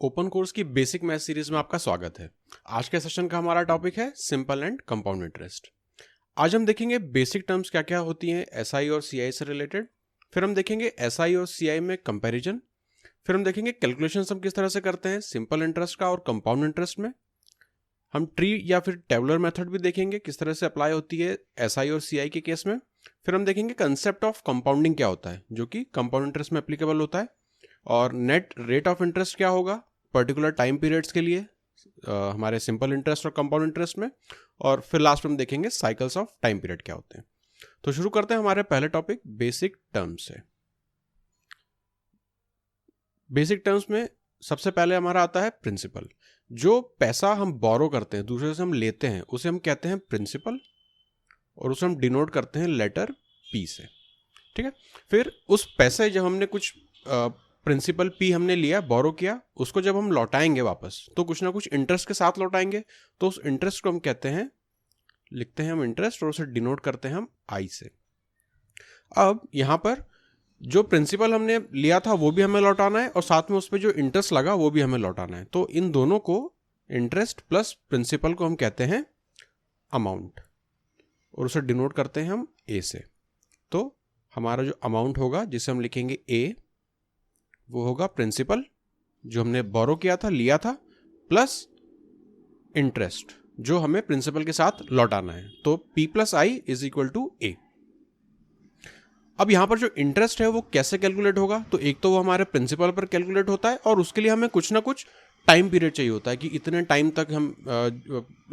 Open course की basic math series में आपका स्वागत है। आज के सेशन का हमारा टॉपिक है सिंपल एंड कंपाउंड इंटरेस्ट। आज हम देखेंगे बेसिक टर्म्स क्या क्या होती हैं एसआई और सीआई से रिलेटेड। फिर हम देखेंगे एसआई और सीआई में कंपैरिजन। फिर हम देखेंगे कैलकुलेशन हम किस तरह से करते हैं सिंपल इंटरेस्ट का और कंपाउंड इंटरेस्ट में। हम ट्री या फिर टेबुलर मेथड भी देखेंगे किस तरह से अप्लाई होती है एसआई और सीआई के केस में। फिर हम देखेंगे कंसेप्ट ऑफ कंपाउंडिंग क्या होता है जो कि कंपाउंड इंटरेस्ट में एप्लीकेबल होता है, और नेट रेट ऑफ इंटरेस्ट क्या होगा पर्टिकुलर टाइम पीरियड्स के लिए हमारे सिंपल इंटरेस्ट और कंपाउंड इंटरेस्ट में। और फिर लास्ट में हम देखेंगे साइकिल्स ऑफ टाइम पीरियड क्या होते हैं। तो शुरू करते हैं हमारे पहले टॉपिक बेसिक टर्म्स से। बेसिक टर्म्स में सबसे पहले हमारा आता है प्रिंसिपल। जो पैसा हम बोरो करते हैं, दूसरे से हम लेते हैं, उसे हम कहते हैं प्रिंसिपल और उसे हम डिनोट करते हैं लेटर पी से। ठीक है। फिर उस पैसे जब हमने कुछ प्रिंसिपल पी हमने लिया, बोरो किया, उसको जब हम लौटाएंगे वापस तो कुछ ना कुछ इंटरेस्ट के साथ लौटाएंगे। तो उस इंटरेस्ट को हम कहते हैं, लिखते हैं हम इंटरेस्ट और उसे डिनोट करते हैं हम आई से। अब यहाँ पर जो प्रिंसिपल हमने लिया था वो भी हमें लौटाना है और साथ में उस पर जो इंटरेस्ट लगा वो भी हमें लौटाना है। तो इन दोनों को, इंटरेस्ट प्लस प्रिंसिपल को हम कहते हैं अमाउंट और उसे डिनोट करते हैं हम ए से। तो हमारा जो अमाउंट होगा जिसे हम लिखेंगे ए, वो होगा प्रिंसिपल जो हमने बोरो किया था, लिया था, प्लस इंटरेस्ट जो हमें प्रिंसिपल के साथ लौटाना है। तो P plus I is equal to A. अब यहां पर जो इंटरेस्ट है वो कैसे कैलकुलेट होगा, तो एक तो वो हमारे प्रिंसिपल पर कैलकुलेट होता है और उसके लिए हमें कुछ ना कुछ टाइम पीरियड चाहिए होता है कि इतने टाइम तक हम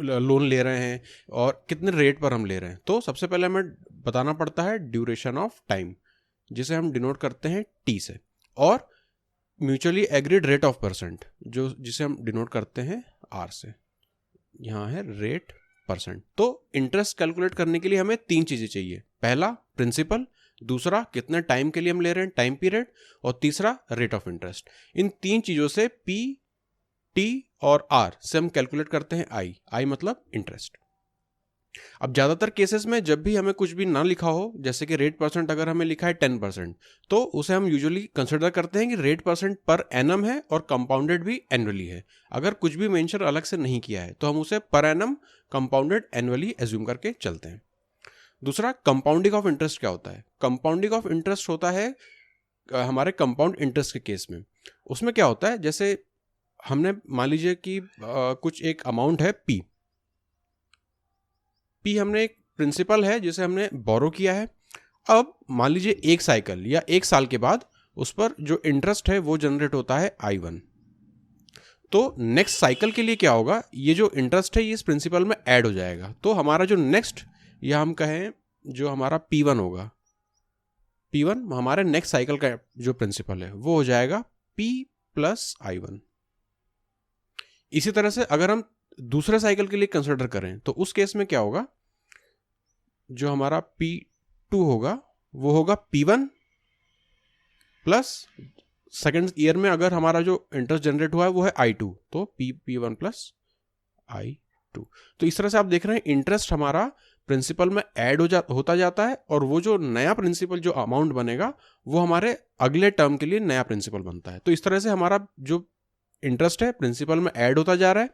लोन ले रहे हैं और कितने रेट पर हम ले रहे हैं। तो सबसे पहले हमें बताना पड़ता है ड्यूरेशन ऑफ टाइम जिसे हम डिनोट करते हैं टी से, और mutually agreed rate of percent जो जिसे हम डिनोट करते हैं आर से। यहाँ है रेट परसेंट। तो इंटरेस्ट कैलकुलेट करने के लिए हमें तीन चीजें चाहिए। पहला प्रिंसिपल, दूसरा कितने टाइम के लिए हम ले रहे हैं टाइम पीरियड, और तीसरा रेट ऑफ इंटरेस्ट। इन तीन चीजों से पी, टी और आर से हम कैलकुलेट करते हैं आई मतलब इंटरेस्ट। अब ज्यादातर केसेस में जब भी हमें कुछ भी ना लिखा हो, जैसे कि रेट परसेंट अगर हमें लिखा है 10%, तो उसे हम यूजुअली कंसिडर करते हैं कि रेट परसेंट पर एनम है और कंपाउंडेड भी एनुअली है। अगर कुछ भी मेंशन अलग से नहीं किया है तो हम उसे per annum compounded annually assume करके चलते हैं। दूसरा कंपाउंडिंग ऑफ इंटरेस्ट क्या होता है। कंपाउंडिंग ऑफ इंटरेस्ट होता है हमारे कंपाउंड इंटरेस्ट के केस में। उसमें क्या होता है, जैसे हमने मान लीजिए कि कुछ एक अमाउंट है पी हमने एक प्रिंसिपल है जिसे हमने बोरो किया है। अब मान लीजिए एक साइकिल या एक साल के बाद उस पर जो इंटरेस्ट है वो जनरेट होता है I1। तो नेक्स्ट साइकिल के लिए क्या होगा, ये जो इंटरेस्ट है ये इस प्रिंसिपल में ऐड हो जाएगा। तो हमारा जो नेक्स्ट, या हम कहें जो हमारा P1 होगा, P1 हमारे नेक्स्ट साइकिल का जो प्रिंसिपल है वो हो जाएगा P प्लस I1। इसी तरह से अगर हम दूसरे साइकिल के लिए कंसिडर करें तो उस केस में क्या होगा, जो हमारा P2 होगा वो होगा P1 प्लस सेकेंड ईयर में अगर हमारा जो इंटरेस्ट जनरेट हुआ है वो है I2, तो P1 प्लस I2। तो इस तरह से आप देख रहे हैं इंटरेस्ट हमारा प्रिंसिपल में ऐड होता जाता है और वो जो नया प्रिंसिपल जो अमाउंट बनेगा वो हमारे अगले टर्म के लिए नया प्रिंसिपल बनता है। तो इस तरह से हमारा जो इंटरेस्ट है प्रिंसिपल में ऐड होता जा रहा है।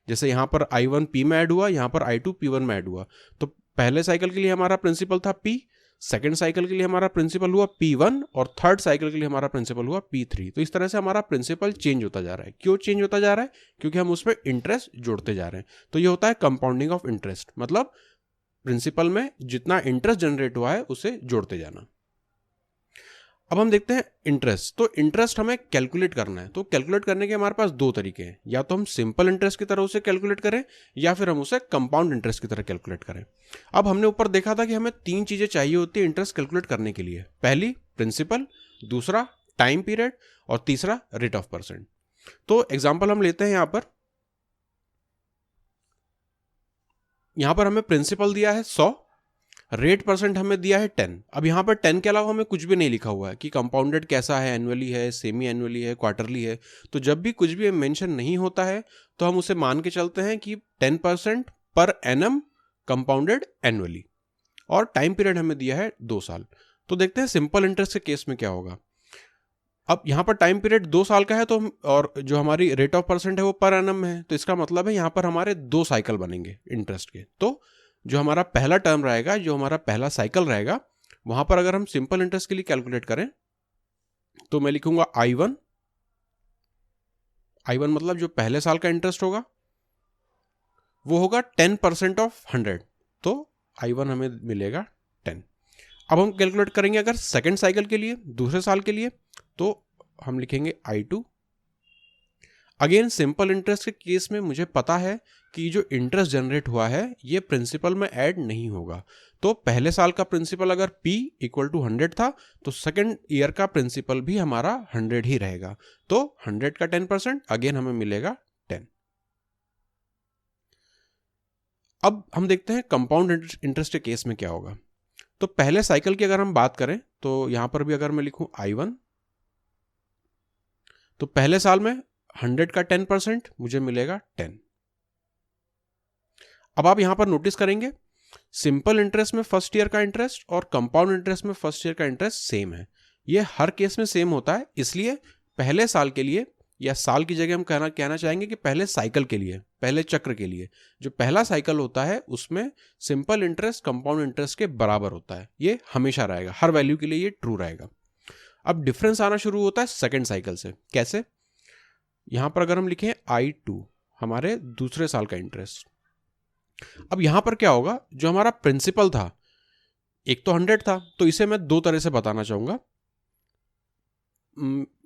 जैसे यहाँ पर I1 P में ऐड हुआ, यहाँ पर I2 P1 में ऐड हुआ। तो पहले साइकिल के लिए हमारा प्रिंसिपल था P, सेकेंड साइकिल के लिए हमारा प्रिंसिपल हुआ P1 और थर्ड साइकिल के लिए हमारा प्रिंसिपल हुआ P3। तो इस तरह से हमारा प्रिंसिपल चेंज होता जा रहा है। क्यों चेंज होता जा रहा है, क्योंकि हम उसमें इंटरेस्ट जोड़ते जा रहे हैं। तो ये होता है कंपाउंडिंग ऑफ इंटरेस्ट, मतलब प्रिंसिपल में जितना इंटरेस्ट जनरेट हुआ है उसे जोड़ते जाना। अब हम देखते हैं इंटरेस्ट। तो इंटरेस्ट हमें कैलकुलेट करना है। तो कैलकुलेट करने के हमारे पास दो तरीके हैं, या तो हम सिंपल इंटरेस्ट की तरह उसे कैलकुलेट करें या फिर हम उसे कंपाउंड इंटरेस्ट की तरह कैलकुलेट करें। अब हमने ऊपर देखा था कि हमें तीन चीजें चाहिए होती है इंटरेस्ट कैलकुलेट करने के लिए। पहली प्रिंसिपल, दूसरा टाइम पीरियड और तीसरा रेट ऑफ परसेंट। तो एग्जाम्पल हम लेते हैं। यहां पर हमें प्रिंसिपल दिया है 100, रेट परसेंट हमें दिया है 10। अब यहाँ पर 10 के अलावा हमें कुछ भी नहीं लिखा हुआ है कि कंपाउंडेड कैसा है, एनुअली है, सेमी एनुअली है, क्वार्टरली है। तो जब भी कुछ भी मेंशन नहीं होता है तो हम उसे मान के चलते हैं कि 10% पर एनम कंपाउंडेड एनुअली, और टाइम पीरियड हमें दिया है 2 साल। तो देखते हैं सिंपल इंटरेस्ट के केस में क्या होगा। अब यहाँ पर टाइम पीरियड 2 साल का है, तो और जो हमारी रेट ऑफ परसेंट है वो पर एनम है, तो इसका मतलब है यहाँ पर हमारे 2 साइकिल बनेंगे इंटरेस्ट के। तो जो हमारा पहला टर्म रहेगा, जो हमारा पहला साइकिल रहेगा, वहां पर अगर हम सिंपल इंटरेस्ट के लिए कैलकुलेट करें तो मैं लिखूंगा I1 मतलब जो पहले साल का इंटरेस्ट होगा वो होगा 10% ऑफ 100, तो I1 हमें मिलेगा 10। अब हम कैलकुलेट करेंगे अगर सेकेंड साइकिल के लिए, दूसरे साल के लिए, तो हम लिखेंगे I2। अगेन सिंपल इंटरेस्ट के केस में मुझे पता है कि जो इंटरेस्ट जनरेट हुआ है ये प्रिंसिपल में ऐड नहीं होगा, तो पहले साल का प्रिंसिपल अगर P इक्वल टू 100 था तो सेकेंड ईयर का प्रिंसिपल भी हमारा 100 ही रहेगा, तो 100 का 10% अगेन हमें मिलेगा 10। अब हम देखते हैं कंपाउंड इंटरेस्ट के केस में क्या होगा। तो पहले साइकिल की अगर हम बात करें तो यहां पर भी अगर मैं लिखूं I1, तो पहले साल में 100 का 10% मुझे मिलेगा 10। अब आप यहां पर नोटिस करेंगे सिंपल इंटरेस्ट में फर्स्ट ईयर का इंटरेस्ट और कंपाउंड इंटरेस्ट में फर्स्ट ईयर का इंटरेस्ट सेम है। ये हर केस में सेम होता है, इसलिए पहले साल के लिए, या साल की जगह हम कहना चाहेंगे कि पहले साइकिल के लिए, पहले चक्र के लिए, जो पहला साइकिल होता है उसमें सिंपल इंटरेस्ट कंपाउंड इंटरेस्ट के बराबर होता है। ये हमेशा रहेगा, हर वैल्यू के लिए ये ट्रू रहेगा। अब डिफरेंस आना शुरू होता है सेकेंड साइकिल से। कैसे? यहां पर अगर हम लिखें I2 हमारे दूसरे साल का इंटरेस्ट, अब यहां पर क्या होगा, जो हमारा प्रिंसिपल था, एक तो 100 था, तो इसे मैं दो तरह से बताना चाहूंगा।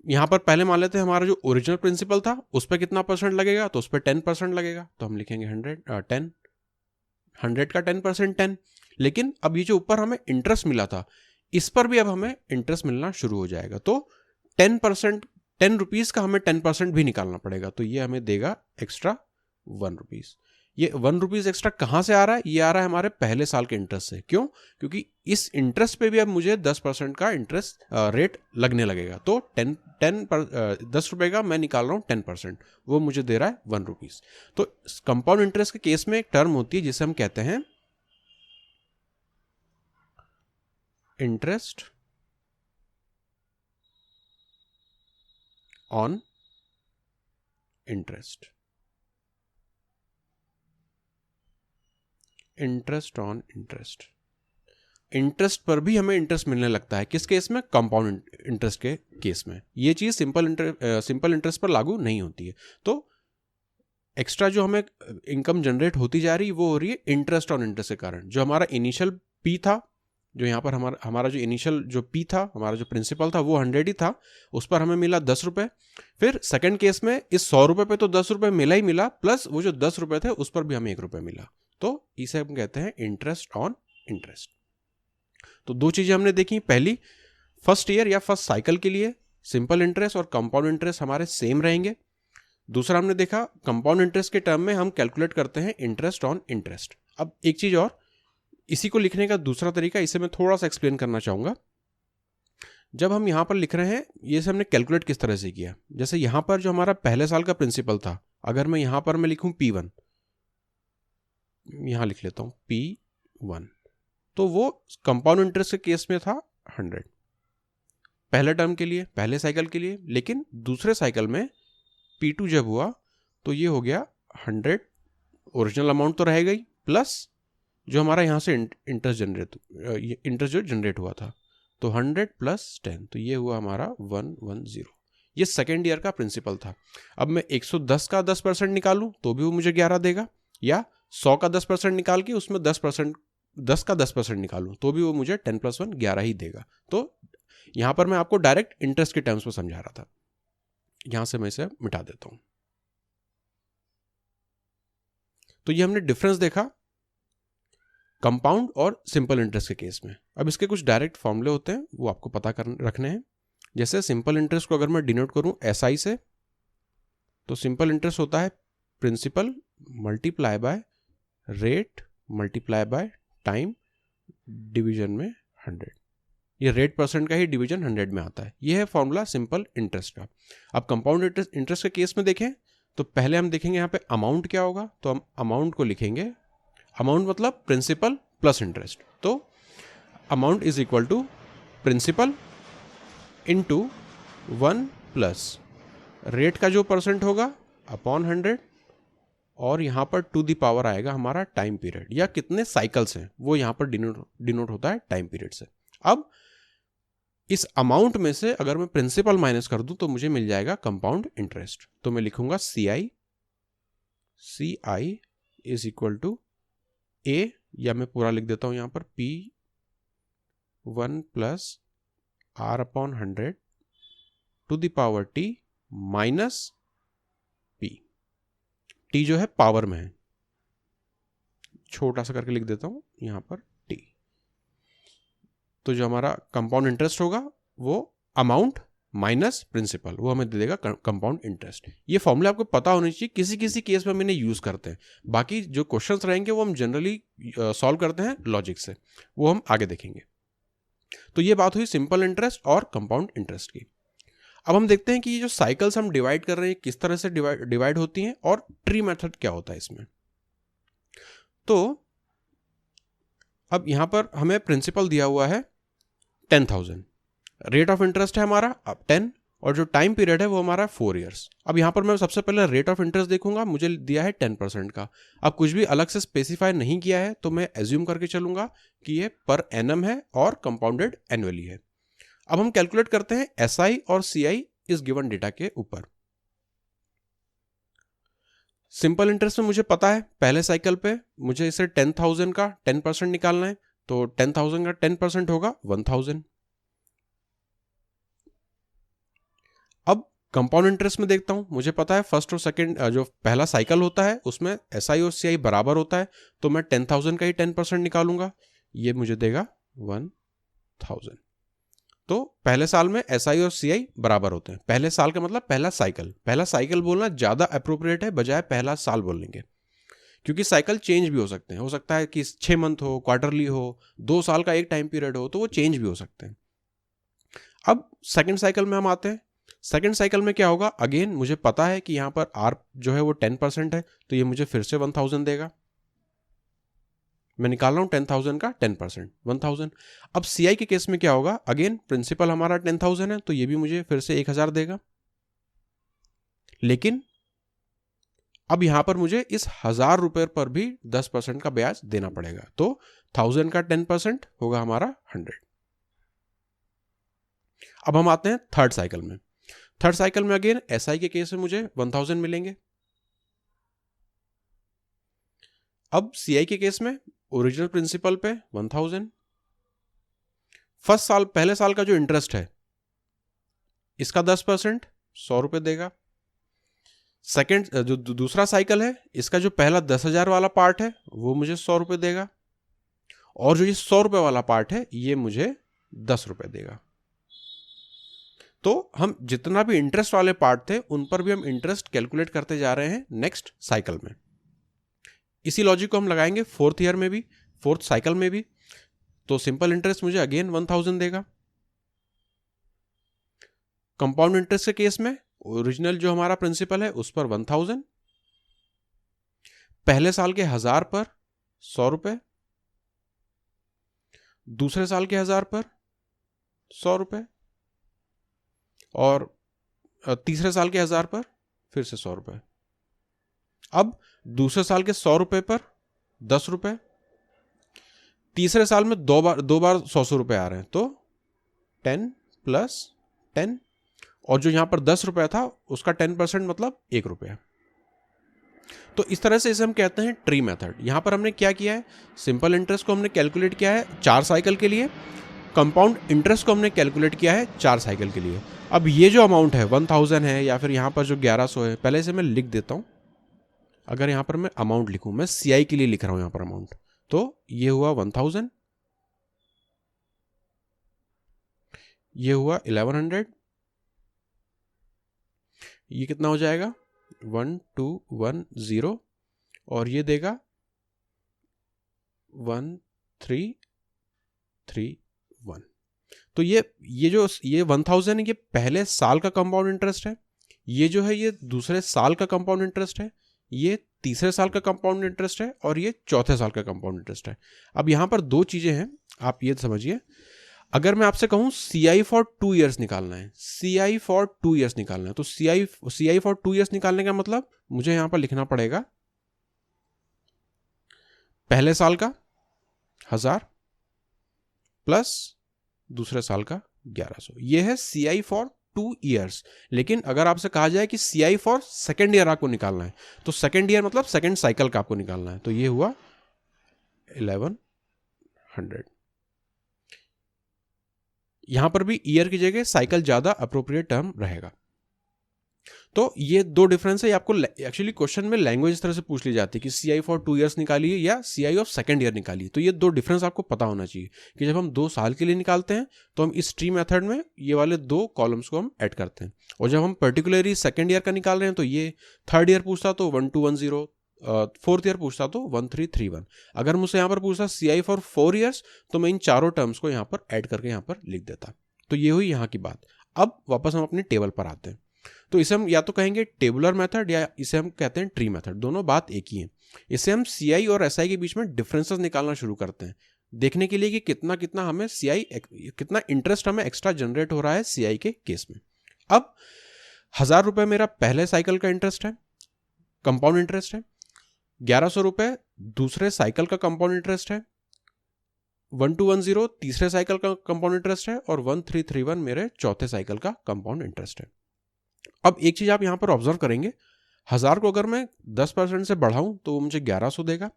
यहां पर पहले मान लेते हैं हमारा जो ओरिजिनल प्रिंसिपल था उस पर कितना परसेंट लगेगा, तो उस पर 10% लगेगा, तो हम लिखेंगे 100 का 10% 10। लेकिन अब ये जो ऊपर हमें इंटरेस्ट मिला था इस पर भी अब हमें इंटरेस्ट मिलना शुरू हो जाएगा, तो 10% 10 रुपीज का हमें 10% भी निकालना पड़ेगा, तो ये हमें देगा एक्स्ट्रा 1 रुपीज। ये 1 रुपीज एक्स्ट्रा कहां से आ रहा है? ये आ रहा है हमारे पहले साल के इंटरेस्ट से। क्यों? क्योंकि इस इंटरेस्ट पे भी अब मुझे 10% का इंटरेस्ट रेट लगने लगेगा, तो 10 रुपए का मैं निकाल रहा हूं 10%, वो मुझे दे रहा है 1 रुपीज। तो कंपाउंड इंटरेस्ट के केस में एक टर्म होती है जिसे हम कहते हैं interest on interest. Interest on interest, interest पर भी हमें इंटरेस्ट मिलने लगता है। किस केस में? कंपाउंड इंटरेस्ट के केस में। ये चीज सिंपल इंटरेस्ट पर लागू नहीं होती है। तो एक्स्ट्रा जो हमें इनकम जनरेट होती जा रही है वो हो रही है इंटरेस्ट ऑन इंटरेस्ट के कारण। जो हमारा इनिशियल P था, जो यहाँ पर हमारा जो इनिशियल जो P था, हमारा जो प्रिंसिपल था वो 100 ही था, उस पर हमें मिला 10 रुपए। फिर सेकंड केस में इस 100 रुपए पे तो 10 रुपए मिला ही मिला, प्लस वो जो 10 रुपए थे उस पर भी हमें 1 रुपए मिला, तो इसे हम कहते हैं इंटरेस्ट ऑन इंटरेस्ट। तो दो चीजें हमने देखी, पहली फर्स्ट ईयर या फर्स्ट साइकिल के लिए सिंपल इंटरेस्ट और कंपाउंड इंटरेस्ट हमारे सेम रहेंगे। दूसरा हमने देखा कंपाउंड इंटरेस्ट के टर्म में हम कैलकुलेट करते हैं इंटरेस्ट ऑन इंटरेस्ट। अब एक चीज और, इसी को लिखने का दूसरा तरीका, इसे मैं थोड़ा सा एक्सप्लेन करना चाहूंगा। जब हम यहां पर लिख रहे हैं, ये से हमने कैलकुलेट किस तरह से किया। जैसे यहां पर जो हमारा पहले साल का प्रिंसिपल था, अगर मैं यहां पर मैं लिखूं P1, यहां लिख लेता हूं P1, तो वो कंपाउंड इंटरेस्ट के केस में था 100 पहले टर्म के लिए, पहले साइकिल के लिए। लेकिन दूसरे साइकिल में P2 जब हुआ तो ये हो गया 100, ओरिजिनल अमाउंट तो रहेगा ही, प्लस जो हमारा यहां से इंटरेस्ट जो जनरेट हुआ था, तो 100 + 10, तो ये हुआ हमारा 110। ये सेकेंड ईयर का प्रिंसिपल था। अब मैं 110 का 10% निकालूं तो भी वो मुझे 11 देगा, या 100 का 10% निकाल के उसमें 10 का 10% निकालूं तो भी वो मुझे 10 + 1 11 ही देगा। तो यहां पर मैं आपको डायरेक्ट इंटरेस्ट के टर्म्स में समझा रहा था, यहां से मैं इसे मिटा देता हूं। तो ये हमने डिफरेंस देखा कंपाउंड और सिंपल इंटरेस्ट के केस में। अब इसके कुछ डायरेक्ट फॉर्मूले होते हैं, वो आपको पता रखने हैं। जैसे सिंपल इंटरेस्ट को अगर मैं डिनोट करूं SI से, तो सिंपल इंटरेस्ट होता है principal multiply by rate multiply by time division में 100। ये रेट परसेंट का ही डिवीजन 100 में आता है। ये है फॉर्मूला सिंपल इंटरेस्ट का। अब कंपाउंड इंटरेस्ट के केस में देखें तो पहले हम देखेंगे यहाँ पे अमाउंट क्या होगा, तो हम अमाउंट को लिखेंगे, अमाउंट मतलब प्रिंसिपल प्लस इंटरेस्ट। तो amount is equal to principal into 1 plus rate का जो परसेंट होगा अपॉन 100, और यहाँ पर टू द पावर आएगा हमारा टाइम पीरियड या कितने साइकिल्स हैं, वो यहाँ पर डिनोट होता है टाइम पीरियड से। अब इस अमाउंट में से अगर मैं प्रिंसिपल माइनस कर दूं तो मुझे मिल जाएगा कंपाउंड इंटरेस्ट। तो मैं लिखूंगा C I is equal to A, या मैं पूरा लिख देता हूं यहां पर P1 plus R upon 100 to the power T minus P। T जो है पावर में है, छोटा सा करके लिख देता हूं यहां पर T। तो जो हमारा कंपाउंड इंटरेस्ट होगा वो अमाउंट माइनस प्रिंसिपल, वो हमें दे देगा कंपाउंड इंटरेस्ट। ये फॉर्मूला आपको पता होनी चाहिए, किसी किसी केस में हम इन्हें यूज करते हैं। बाकी जो क्वेश्चंस रहेंगे वो हम जनरली सॉल्व करते हैं लॉजिक से, वो हम आगे देखेंगे। तो ये बात हुई सिंपल इंटरेस्ट और कंपाउंड इंटरेस्ट की। अब हम देखते हैं कि ये जो साइकिल्स हम डिवाइड कर रहे हैं किस तरह से डिवाइड होती हैं और ट्री मेथड क्या होता है इसमें। तो अब यहां पर हमें प्रिंसिपल दिया हुआ है 10,000, रेट ऑफ इंटरेस्ट है हमारा अब 10, और जो टाइम पीरियड है वो हमारा 4 इयर्स। अब यहां पर मैं सबसे पहले रेट ऑफ इंटरेस्ट देखूंगा, मुझे दिया है 10% का। अब कुछ भी अलग से स्पेसिफाई नहीं किया है तो मैं एज्यूम करके चलूंगा कि ये पर एनम है और कंपाउंडेड एनुअली है। अब हम कैलकुलेट करते हैं एसआई और सीआई इस गिवन डेटा के ऊपर। सिंपल इंटरेस्ट में मुझे पता है पहले साइकिल पे मुझे इसे 10,000 का 10% निकालना है, तो 10,000 का 10% होगा 1,000। अब कंपाउंड इंटरेस्ट में देखता हूं, मुझे पता है फर्स्ट और सेकंड जो पहला साइकिल होता है उसमें एसआई और सीआई बराबर होता है, तो मैं 10,000 का ही 10% निकालूंगा, ये मुझे देगा 1,000। तो पहले साल में एसआई और सीआई बराबर होते हैं। पहले साल का मतलब पहला साइकिल बोलना ज्यादा अप्रोप्रिएट है बजाय पहला साल बोलने के, क्योंकि साइकिल चेंज भी हो सकते हैं। हो सकता है कि 6 मंथ हो, क्वार्टरली हो, 2 साल का एक टाइम पीरियड हो, तो वो चेंज भी हो सकते हैं। अब सेकंड साइकिल में हम आते हैं। सेकंड साइकिल में क्या होगा, अगेन मुझे पता है कि यहां पर आर जो है वो 10% है, तो ये मुझे फिर से 1,000 देगा। मैं निकाल रहा हूं 10,000 का 10% 1,000। अब सीआई के केस में क्या होगा, अगेन प्रिंसिपल हमारा 10,000 है, तो ये भी मुझे फिर से 1,000 देगा। लेकिन अब यहां पर मुझे इस 1,000 रुपए पर भी 10% का ब्याज देना पड़ेगा, तो 1,000 का 10% होगा हमारा 100। अब हम आते हैं थर्ड साइकिल में। थर्ड साइकिल में अगेन एसआई के केस में मुझे 1,000 मिलेंगे। अब सीआई के केस में ओरिजिनल प्रिंसिपल पे 1,000। फर्स्ट साल पहले साल का जो इंटरेस्ट है इसका 10% 100 रुपए देगा। सेकेंड जो दूसरा साइकिल है इसका जो पहला 10,000 वाला पार्ट है वो मुझे 100 रुपए देगा, और जो ये 100 रुपए वाला पार्ट है ये मुझे 10 रुपए देगा। तो हम जितना भी इंटरेस्ट वाले पार्ट थे उन पर भी हम इंटरेस्ट कैलकुलेट करते जा रहे हैं नेक्स्ट साइकिल में। इसी लॉजिक को हम लगाएंगे फोर्थ ईयर में भी, फोर्थ साइकिल में भी। तो सिंपल इंटरेस्ट मुझे अगेन 1,000 देगा। कंपाउंड इंटरेस्ट के केस में ओरिजिनल जो हमारा प्रिंसिपल है उस पर 1,000, पहले साल के 1,000 पर 100 रुपए, दूसरे साल के 1,000 पर 100 रुपए, और तीसरे साल के 1,000 पर फिर से 100 रुपए। अब दूसरे साल के 100 रुपए पर 10 रुपए, तीसरे साल में दो बार 100 रुपए आ रहे हैं, तो 10 प्लस 10, और जो यहां पर 10 रुपया था उसका 10% मतलब 1 रुपया। तो इस तरह से इसे हम कहते हैं ट्री मेथड। यहां पर हमने क्या किया है, सिंपल इंटरेस्ट को हमने कैलकुलेट किया है 4 साइकिल के लिए, कंपाउंड इंटरेस्ट को हमने कैलकुलेट किया है 4 साइकिल के लिए। अब ये जो अमाउंट है 1,000 है या फिर यहां पर जो 1,100 है, पहले से मैं लिख देता हूं। अगर यहां पर मैं अमाउंट लिखूं, मैं सीआई के लिए लिख रहा हूं यहां पर अमाउंट, तो ये हुआ 1,000, ये हुआ 1,100, ये कितना हो जाएगा 1,210, और ये देगा 1,331। तो ये 1,000 ये पहले साल का कंपाउंड इंटरेस्ट है, ये जो है ये दूसरे साल का कंपाउंड इंटरेस्ट है, ये तीसरे साल का कंपाउंड इंटरेस्ट है, और ये चौथे साल का कंपाउंड इंटरेस्ट है। अब यहां पर 2 चीजें हैं, आप ये समझिए। अगर मैं आपसे कहूं CI फॉर 2 ईयर्स निकालना है, CI फॉर 2 ईयर्स निकालना है, तो CI फॉर 2 ईयर्स निकालने का मतलब मुझे यहां पर लिखना पड़ेगा पहले साल का 1000 प्लस दूसरे साल का 1100। ये है CI फॉर 2 ईयर्स। लेकिन अगर आपसे कहा जाए कि CI फॉर सेकेंड ईयर आपको निकालना है, तो सेकेंड ईयर मतलब सेकेंड साइकिल का आपको निकालना है, तो ये हुआ 1100। यहां पर भी ईयर की जगह साइकिल ज्यादा अप्रोप्रिएट टर्म रहेगा। तो ये दो डिफरेंस है। आपको एक्चुअली क्वेश्चन में लैंग्वेज इस तरह से पूछ ली जाती है कि CI फॉर 2 ईयर्स निकालिए या CI ऑफ सेकेंड ईयर निकालिए। तो ये दो डिफरेंस आपको पता होना चाहिए कि जब हम 2 साल के लिए निकालते हैं तो हम इस ट्री मेथड में ये वाले 2 कॉलम्स को हम ऐड करते हैं, और जब हम पर्टिकुलरली सेकेंड ईयर का निकाल रहे हैं तो ये थर्ड ईयर पूछता तो 1210, फोर्थ ईयर पूछता तो 1331। अगर मुझसे यहाँ पर पूछता CI फॉर 4 ईयर्स तो मैं इन चारों टर्म्स को यहाँ पर ऐड करके यहाँ पर लिख देता। तो ये हुई यहाँ की बात। अब वापस हम अपने टेबल पर आते हैं। तो इसे हम या तो कहेंगे टेबुलर मेथड या इसे हम कहते हैं ट्री मेथड, दोनों बात एक ही है। इसे हम CI और SI के बीच में डिफरेंसेस निकालना शुरू करते हैं, देखने के लिए कि कितना कितना हमें CI, कितना इंटरेस्ट हमें एक्स्ट्रा जनरेट हो रहा है CI के केस में। अब 1000 रुपये मेरा पहले साइकिल का इंटरेस्ट है, कंपाउंड इंटरेस्ट है। 1100 रुपये दूसरे साइकिल का कंपाउंड इंटरेस्ट है। 1210 तीसरे साइकिल का कंपाउंड इंटरेस्ट है, और 1331 मेरे चौथे साइकिल का कंपाउंड इंटरेस्ट है। अब एक चीज आप यहां पर ऑब्जर्व करेंगे, 1000 को अगर मैं 10% से बढ़ाऊं तो वो मुझे 1100 देगा।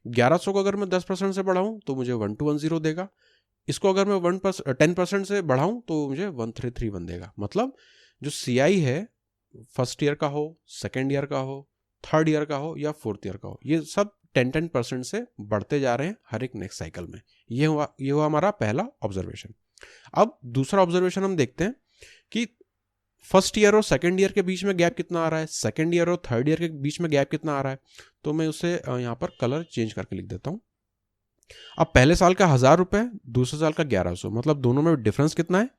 1100 को अगर मैं 10% से बढ़ाऊं तो मुझे 1210 देगा। इसको अगर मैं 10% से बढ़ाऊं तो मुझे 1331 देगा। मतलब जो CI है, फर्स्ट ईयर का हो, सेकेंड ईयर का हो, थर्ड ईयर का हो या फोर्थ ईयर का हो, ये सब 10% से बढ़ते जा रहे हैं हर एक नेक्स्ट साइकिल में। ये हुआ हमारा पहला ऑब्जर्वेशन। अब दूसरा ऑब्जर्वेशन हम देखते हैं कि फर्स्ट ईयर और सेकेंड ईयर के बीच में गैप कितना आ रहा है, सेकेंड ईयर और थर्ड ईयर के बीच में गैप कितना आ रहा है। तो मैं उसे यहाँ पर कलर चेंज करके लिख देता हूँ। अब पहले साल का 1000 रुपये, दूसरे साल का 1100, मतलब दोनों में डिफरेंस कितना है,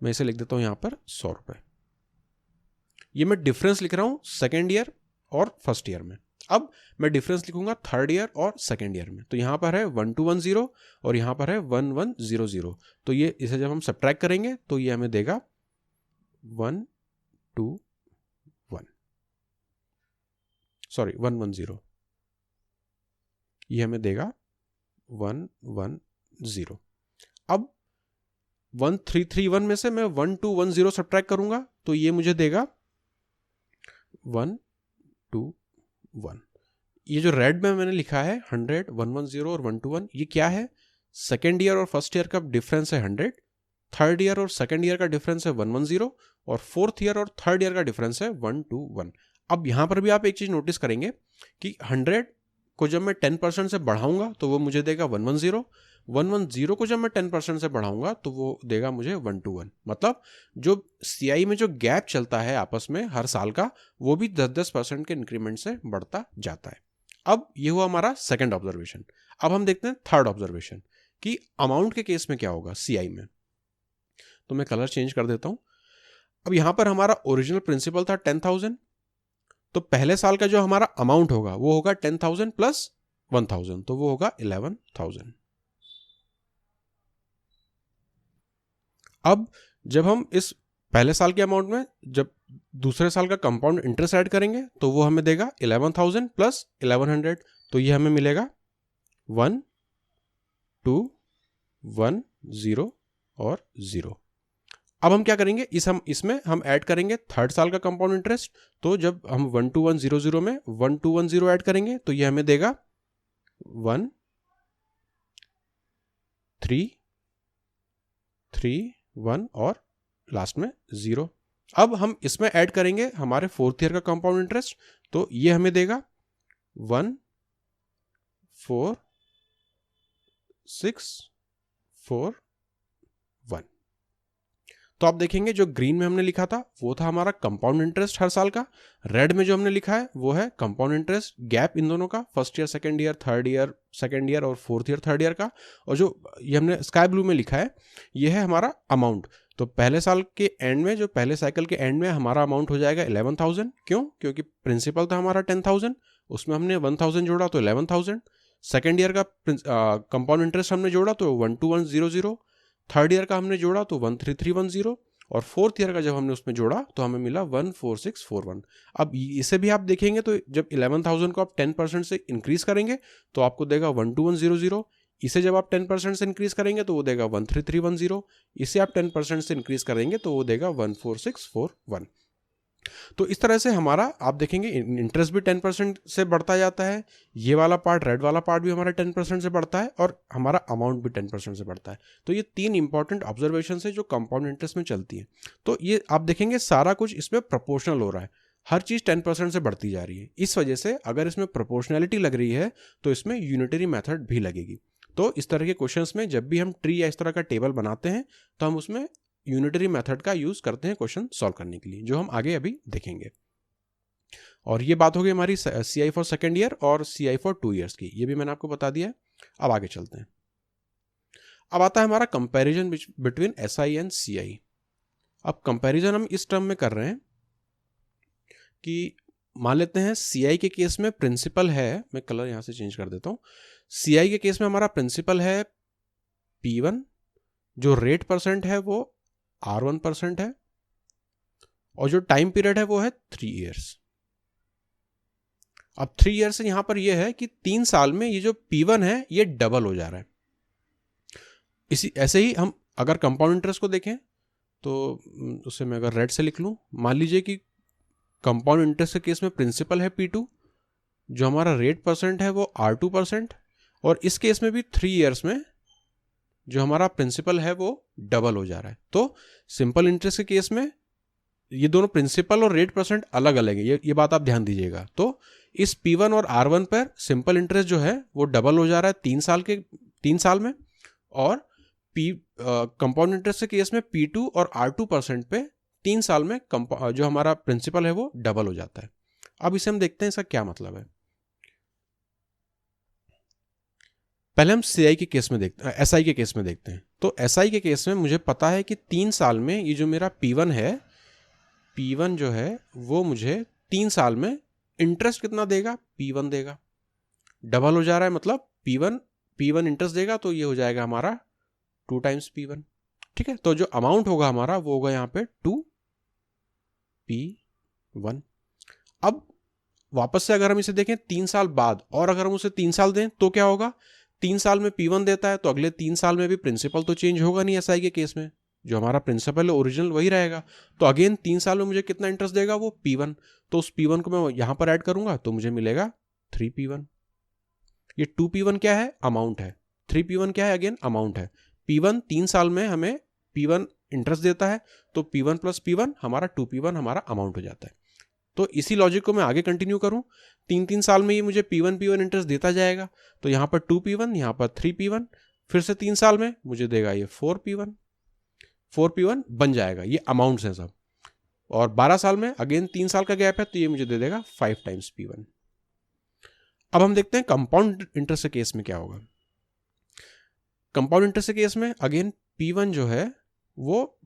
मैं इसे लिख देता हूँ यहाँ पर 100 रुपये। ये मैं डिफरेंस लिख रहा हूँ सेकेंड ईयर और फर्स्ट ईयर में। अब मैं डिफरेंस लिखूंगा थर्ड ईयर और सेकेंड ईयर में। तो यहाँ पर है 1210 और यहाँ पर है 1100। तो ये इसे जब हम सब्ट्रैक्ट करेंगे तो ये हमें देगा 110, ये हमें देगा 110। अब 1331 में से मैं 1210 सब्ट्रैक्ट करूंगा तो ये मुझे देगा 121। ये जो रेड में मैंने लिखा है 100, 110 और 121, ये क्या है, सेकेंड ईयर और फर्स्ट ईयर का डिफरेंस है 100, थर्ड ईयर और सेकेंड ईयर का डिफरेंस है 110, और फोर्थ ईयर और थर्ड ईयर का डिफरेंस है 121। अब यहां पर भी आप एक चीज नोटिस करेंगे कि 100 को जब मैं 10% से बढ़ाऊंगा तो वो मुझे देगा 110, 110 को जब मैं 10% से बढ़ाऊंगा तो वो देगा मुझे 121। मतलब जो CI में जो गैप चलता है आपस में हर साल का, वो भी 10-10% के इंक्रीमेंट से बढ़ता जाता है। अब ये हुआ हमारा सेकंड ऑब्जर्वेशन। अब हम देखते हैं थर्ड ऑब्जर्वेशन कि अमाउंट के केस में क्या होगा CI में। तो मैं कलर चेंज कर देता हूं। अब यहां पर हमारा ओरिजिनल प्रिंसिपल था 10,000, तो पहले साल का जो हमारा अमाउंट होगा वो होगा 10,000 प्लस 1,000, तो वो होगा 11,000। अब जब हम इस पहले साल के अमाउंट में जब दूसरे साल का कंपाउंड इंटरेस्ट ऐड करेंगे तो वो हमें देगा 11,000 प्लस 1100, तो ये हमें मिलेगा 1,2,1,0 और 0। अब हम क्या करेंगे, इसमें हम ऐड करेंगे थर्ड साल का कंपाउंड इंटरेस्ट। तो जब हम 1,2,1,0 में 1,2,1,0 ऐड करेंगे तो ये हमें देगा 1,3,3,1 और लास्ट में 0। अब हम इसमें ऐड करेंगे हमारे फोर्थ ईयर का कंपाउंड इंटरेस्ट, तो ये हमें देगा 1,4,6,4,1। तो आप देखेंगे जो ग्रीन में हमने लिखा था वो था हमारा कंपाउंड इंटरेस्ट हर साल का, रेड में जो हमने लिखा है वो है कंपाउंड इंटरेस्ट गैप इन दोनों का, first year second year, third year second year और फोर्थ ईयर थर्ड ईयर का, और जो ये हमने स्काई ब्लू में लिखा है ये है हमारा अमाउंट। तो पहले साल के एंड में, जो पहले साइकिल के एंड में हमारा अमाउंट हो जाएगा 11,000। क्यों? क्योंकि प्रिंसिपल था हमारा 10,000, उसमें हमने 1,000 जोड़ा तो 11,000। सेकेंड ईयर का कंपाउंड इंटरेस्ट हमने जोड़ा तो 1,2,1,0,0। थर्ड ईयर का हमने जोड़ा तो 13310, और फोर्थ ईयर का जब हमने उसमें जोड़ा तो हमें मिला 14641। अब इसे भी आप देखेंगे तो जब 11,000 को आप 10% से इंक्रीज करेंगे तो आपको देगा 12100। इसे जब आप 10% से इंक्रीज करेंगे तो वो देगा 13310। इसे आप 10% से इंक्रीज करेंगे तो वो देगा 14641। तो इस तरह से हमारा आप देखेंगे इंटरेस्ट भी 10% से बढ़ता जाता है, ये वाला पार्ट, रेड वाला पार्ट भी हमारा 10% से बढ़ता है, और हमारा अमाउंट भी 10% से बढ़ता है। तो ये 3 इंपॉर्टेंट ऑब्जर्वेशन है जो कंपाउंड इंटरेस्ट में चलती है। तो ये आप देखेंगे सारा कुछ इसमें प्रोपोर्शनल हो रहा है, हर चीज़ 10% से बढ़ती जा रही है। इस वजह से अगर इसमें प्रोपोर्शनैलिटी लग रही है तो इसमें यूनिटरी मेथड भी लगेगी। तो इस तरह के क्वेश्चंस में जब भी हम ट्री या इस तरह का टेबल बनाते हैं तो हम उसमें यूनिटरी मेथड का यूज करते हैं क्वेश्चन सॉल्व करने के लिए, जो हम आगे अभी देखेंगे। और ये बात हो गई हमारी CI फॉर सेकेंड ईयर और CI फॉर 2 ईयर्स की, ये भी मैंने आपको बता दिया है। अब आगे चलते हैं। अब आता है हमारा comparison between SI and CI। अब कंपैरिजन हम इस टर्म में कर रहे हैं कि मान लेते हैं CI के केस में प्रिंसिपल है, मैं कलर यहां से चेंज कर देता हूं। CI के केस में हमारा प्रिंसिपल है P1, जो रेट परसेंट है वो R1% है, और जो टाइम पीरियड है वो है 3 ईयर्स। अब 3 ईयर्स से यहां पर ये है कि 3 साल में ये जो P1 है ये डबल हो जा रहा है। इसी ऐसे ही हम अगर कंपाउंड इंटरेस्ट को देखें तो उसे मैं अगर रेड से लिख लूं, मान लीजिए कि कंपाउंड इंटरेस्ट के केस में प्रिंसिपल है P2, जो हमारा रेट परसेंट है वो R2%, और इस केस में भी 3 ईयर्स में जो हमारा प्रिंसिपल है वो डबल हो जा रहा है। तो सिंपल इंटरेस्ट के केस में ये दोनों प्रिंसिपल और रेट परसेंट अलग अलग है, ये बात आप ध्यान दीजिएगा। तो इस P1 और R1 पर सिंपल इंटरेस्ट जो है वो डबल हो जा रहा है 3 साल में, और कंपाउंड इंटरेस्ट के केस में P2 और R2% पे 3 साल में जो हमारा प्रिंसिपल है वो डबल हो जाता है। अब इसे हम देखते हैं इसका क्या मतलब है। पहले हम SI के केस में देखते हैं। तो SI के केस में मुझे पता है कि 3 साल में ये जो मेरा P1 है, P1 जो है वो मुझे 3 साल में इंटरेस्ट कितना देगा, P1 देगा। डबल हो जा रहा है मतलब P1 इंटरेस्ट देगा, तो ये हो जाएगा हमारा 2 टाइम्स P1। ठीक है, तो जो अमाउंट होगा हमारा वो होगा यहाँ पे 2P1। अब वापस से अगर हम इसे देखें 3 साल बाद, और अगर हम उसे 3 साल दें तो क्या होगा, 3 साल में P1 देता है तो अगले 3 साल में भी प्रिंसिपल तो चेंज होगा नहीं SI के केस में, जो हमारा प्रिंसिपल है ओरिजिनल वही रहेगा। तो अगेन 3 साल में मुझे कितना इंटरेस्ट देगा, वो P1। तो उस P1 को मैं यहां पर ऐड करूंगा तो मुझे मिलेगा 3P1। ये 2P1 क्या है, अमाउंट है। 3P1 क्या है, अगेन अमाउंट है। P1 3 साल में हमें P1 इंटरेस्ट देता है, तो P1 प्लस P1 हमारा 2P1 हमारा अमाउंट हो जाता है। तो इसी लॉजिक को मैं आगे कंटिन्यू करूं, 3 साल में ये मुझे P1 इंटरेस्ट देता जाएगा, तो यहां पर 2P1, यहां पर 3P1, फिर से 3 साल में मुझे देगा ये 4P1 बन जाएगा। ये अमाउंट्स हैं सब। और 12 साल में अगेन 3 साल का गैप है तो ये मुझे दे देगा 5 टाइम्स P1। अब हम देखते हैं कंपाउंड इंटरेस्ट के केस में क्या होगा। कंपाउंड इंटरेस्ट के केस में अगेन P1 जो है वो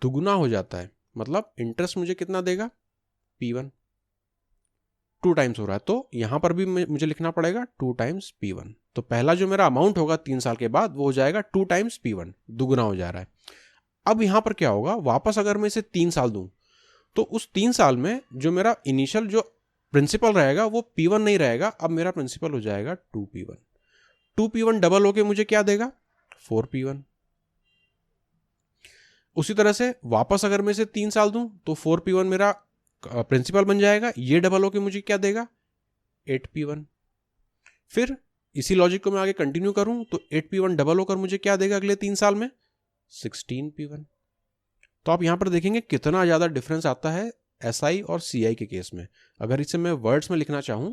दुगुना हो जाता है, मतलब इंटरेस्ट मुझे कितना देगा, P1 2 टाइम्स हो रहा है, तो यहां पर भी मुझे लिखना पड़ेगा 2 टाइम्स P1। तो पहला जो मेरा अमाउंट होगा 3 साल के बाद वो हो जाएगा 2 टाइम्स P1, दुगुना हो जा रहा है। अब यहां पर क्या होगा, वापस अगर मैं इसे 3 साल दूं तो उस 3 साल में जो मेरा इनिशियल जो प्रिंसिपल रहेगा वो P1 नहीं रहेगा, अब मेरा प्रिंसिपल हो जाएगा 2P1। 2P1 डबल होके मुझे क्या देगा, 4P1। उसी तरह से वापस अगर मैं इसे 3 साल दूं तो 4P1 मेरा प्रिंसिपल बन जाएगा, ये डबल होके मुझे क्या देगा, 8P1। फिर इसी लॉजिक को मैं आगे कंटिन्यू करूं तो 8P1 डबल होकर मुझे क्या देगा अगले 3 साल में, 16P1। तो आप यहां पर देखेंगे कितना ज्यादा डिफरेंस आता है SI और CI के केस में। अगर इसे मैं वर्ड्स में लिखना चाहूं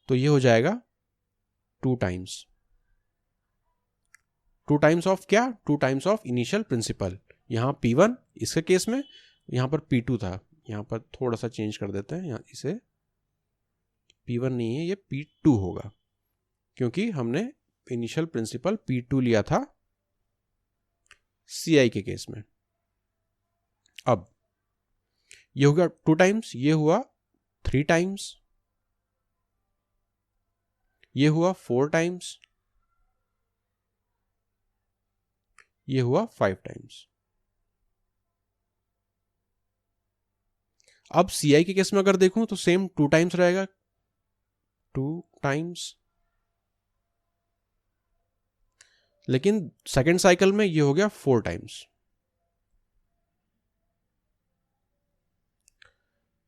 तो ये हो जाएगा 2 टाइम्स ऑफ क्या, 2 टाइम्स ऑफ इनिशियल प्रिंसिपल। यहां P1 इसके केस में, यहां पर P2 था, यहां पर थोड़ा सा चेंज कर देते हैं, यहां इसे P1 नहीं है ये P2 होगा, क्योंकि हमने इनिशियल प्रिंसिपल P2 लिया था CI के केस में। अब ये हो गया 2 टाइम्स, ये हुआ 3 टाइम्स, ये हुआ 4 टाइम्स, ये हुआ 5 टाइम्स। अब CI के केस में अगर देखूं तो सेम 2 टाइम्स रहेगा, 2 टाइम्स, लेकिन सेकेंड साइकिल में ये हो गया 4 टाइम्स।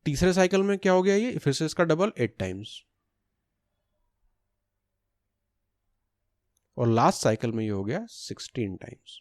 तीसरे साइकिल में क्या हो गया, ये फिर से इसका डबल 8 टाइम्स, और लास्ट साइकिल में ये हो गया 16 टाइम्स।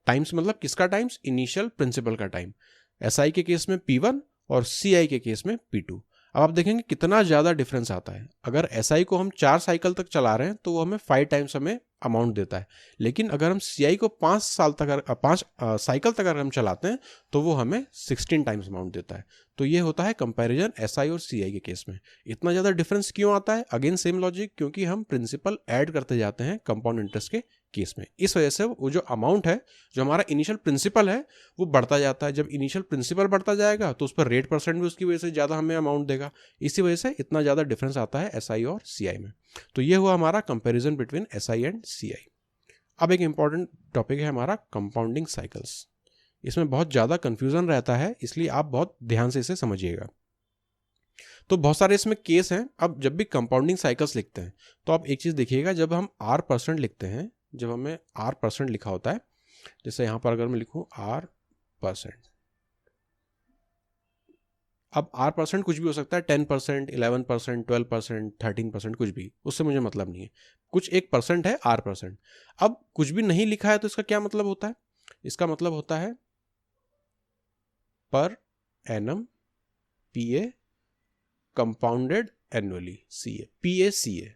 टाइम्स मतलब किसका टाइम्स, इनिशियल प्रिंसिपल का टाइम। SI के केस में P1 और CI के केस में P2। अब आप देखेंगे कितना ज्यादा डिफरेंस आता है। अगर SI को हम 4 साइकिल तक चला रहे हैं तो वो हमें 5 टाइम्स हमें अमाउंट देता है, लेकिन अगर हम CI को 5 साइकिल तक अगर हम चलाते हैं तो वो हमें 16 टाइम्स अमाउंट देता है। तो ये होता है कंपैरिजन SI और CI के केस में। इतना ज़्यादा डिफरेंस क्यों आता है, अगेन सेम लॉजिक, क्योंकि हम प्रिंसिपल ऐड करते जाते हैं कंपाउंड इंटरेस्ट के केस में। इस वजह से वो जो अमाउंट है, जो हमारा इनिशियल प्रिंसिपल है, वो बढ़ता जाता है। जब इनिशियल प्रिंसिपल बढ़ता जाएगा तो उस पर रेट परसेंट भी उसकी वजह से ज़्यादा हमें अमाउंट देगा। इसी वजह से इतना ज़्यादा डिफरेंस आता है SI और CI में। तो ये हुआ हमारा comparison between SI and CI। अब एक इंपॉर्टेंट टॉपिक है हमारा कंपाउंडिंग साइकिल्स। इसमें बहुत ज़्यादा कंफ्यूजन रहता है, इसलिए आप बहुत ध्यान से इसे समझिएगा। तो बहुत सारे इसमें केस हैं। अब जब भी कंपाउंडिंग साइकिल्स लिखते हैं तो आप एक चीज़ देखिएगा, जब हम R% लिखते हैं, जब हमें R% लिखा होता है, जैसे यहाँ पर अगर मैं लिखूँ R%, अब R% कुछ भी हो सकता है, 10%, 11%, 12%, 13%, कुछ भी, उससे मुझे मतलब नहीं है। कुछ एक परसेंट है R%। अब कुछ भी नहीं लिखा है तो इसका क्या मतलब होता है, इसका मतलब होता है per annum PA compounded annually CA, PACA।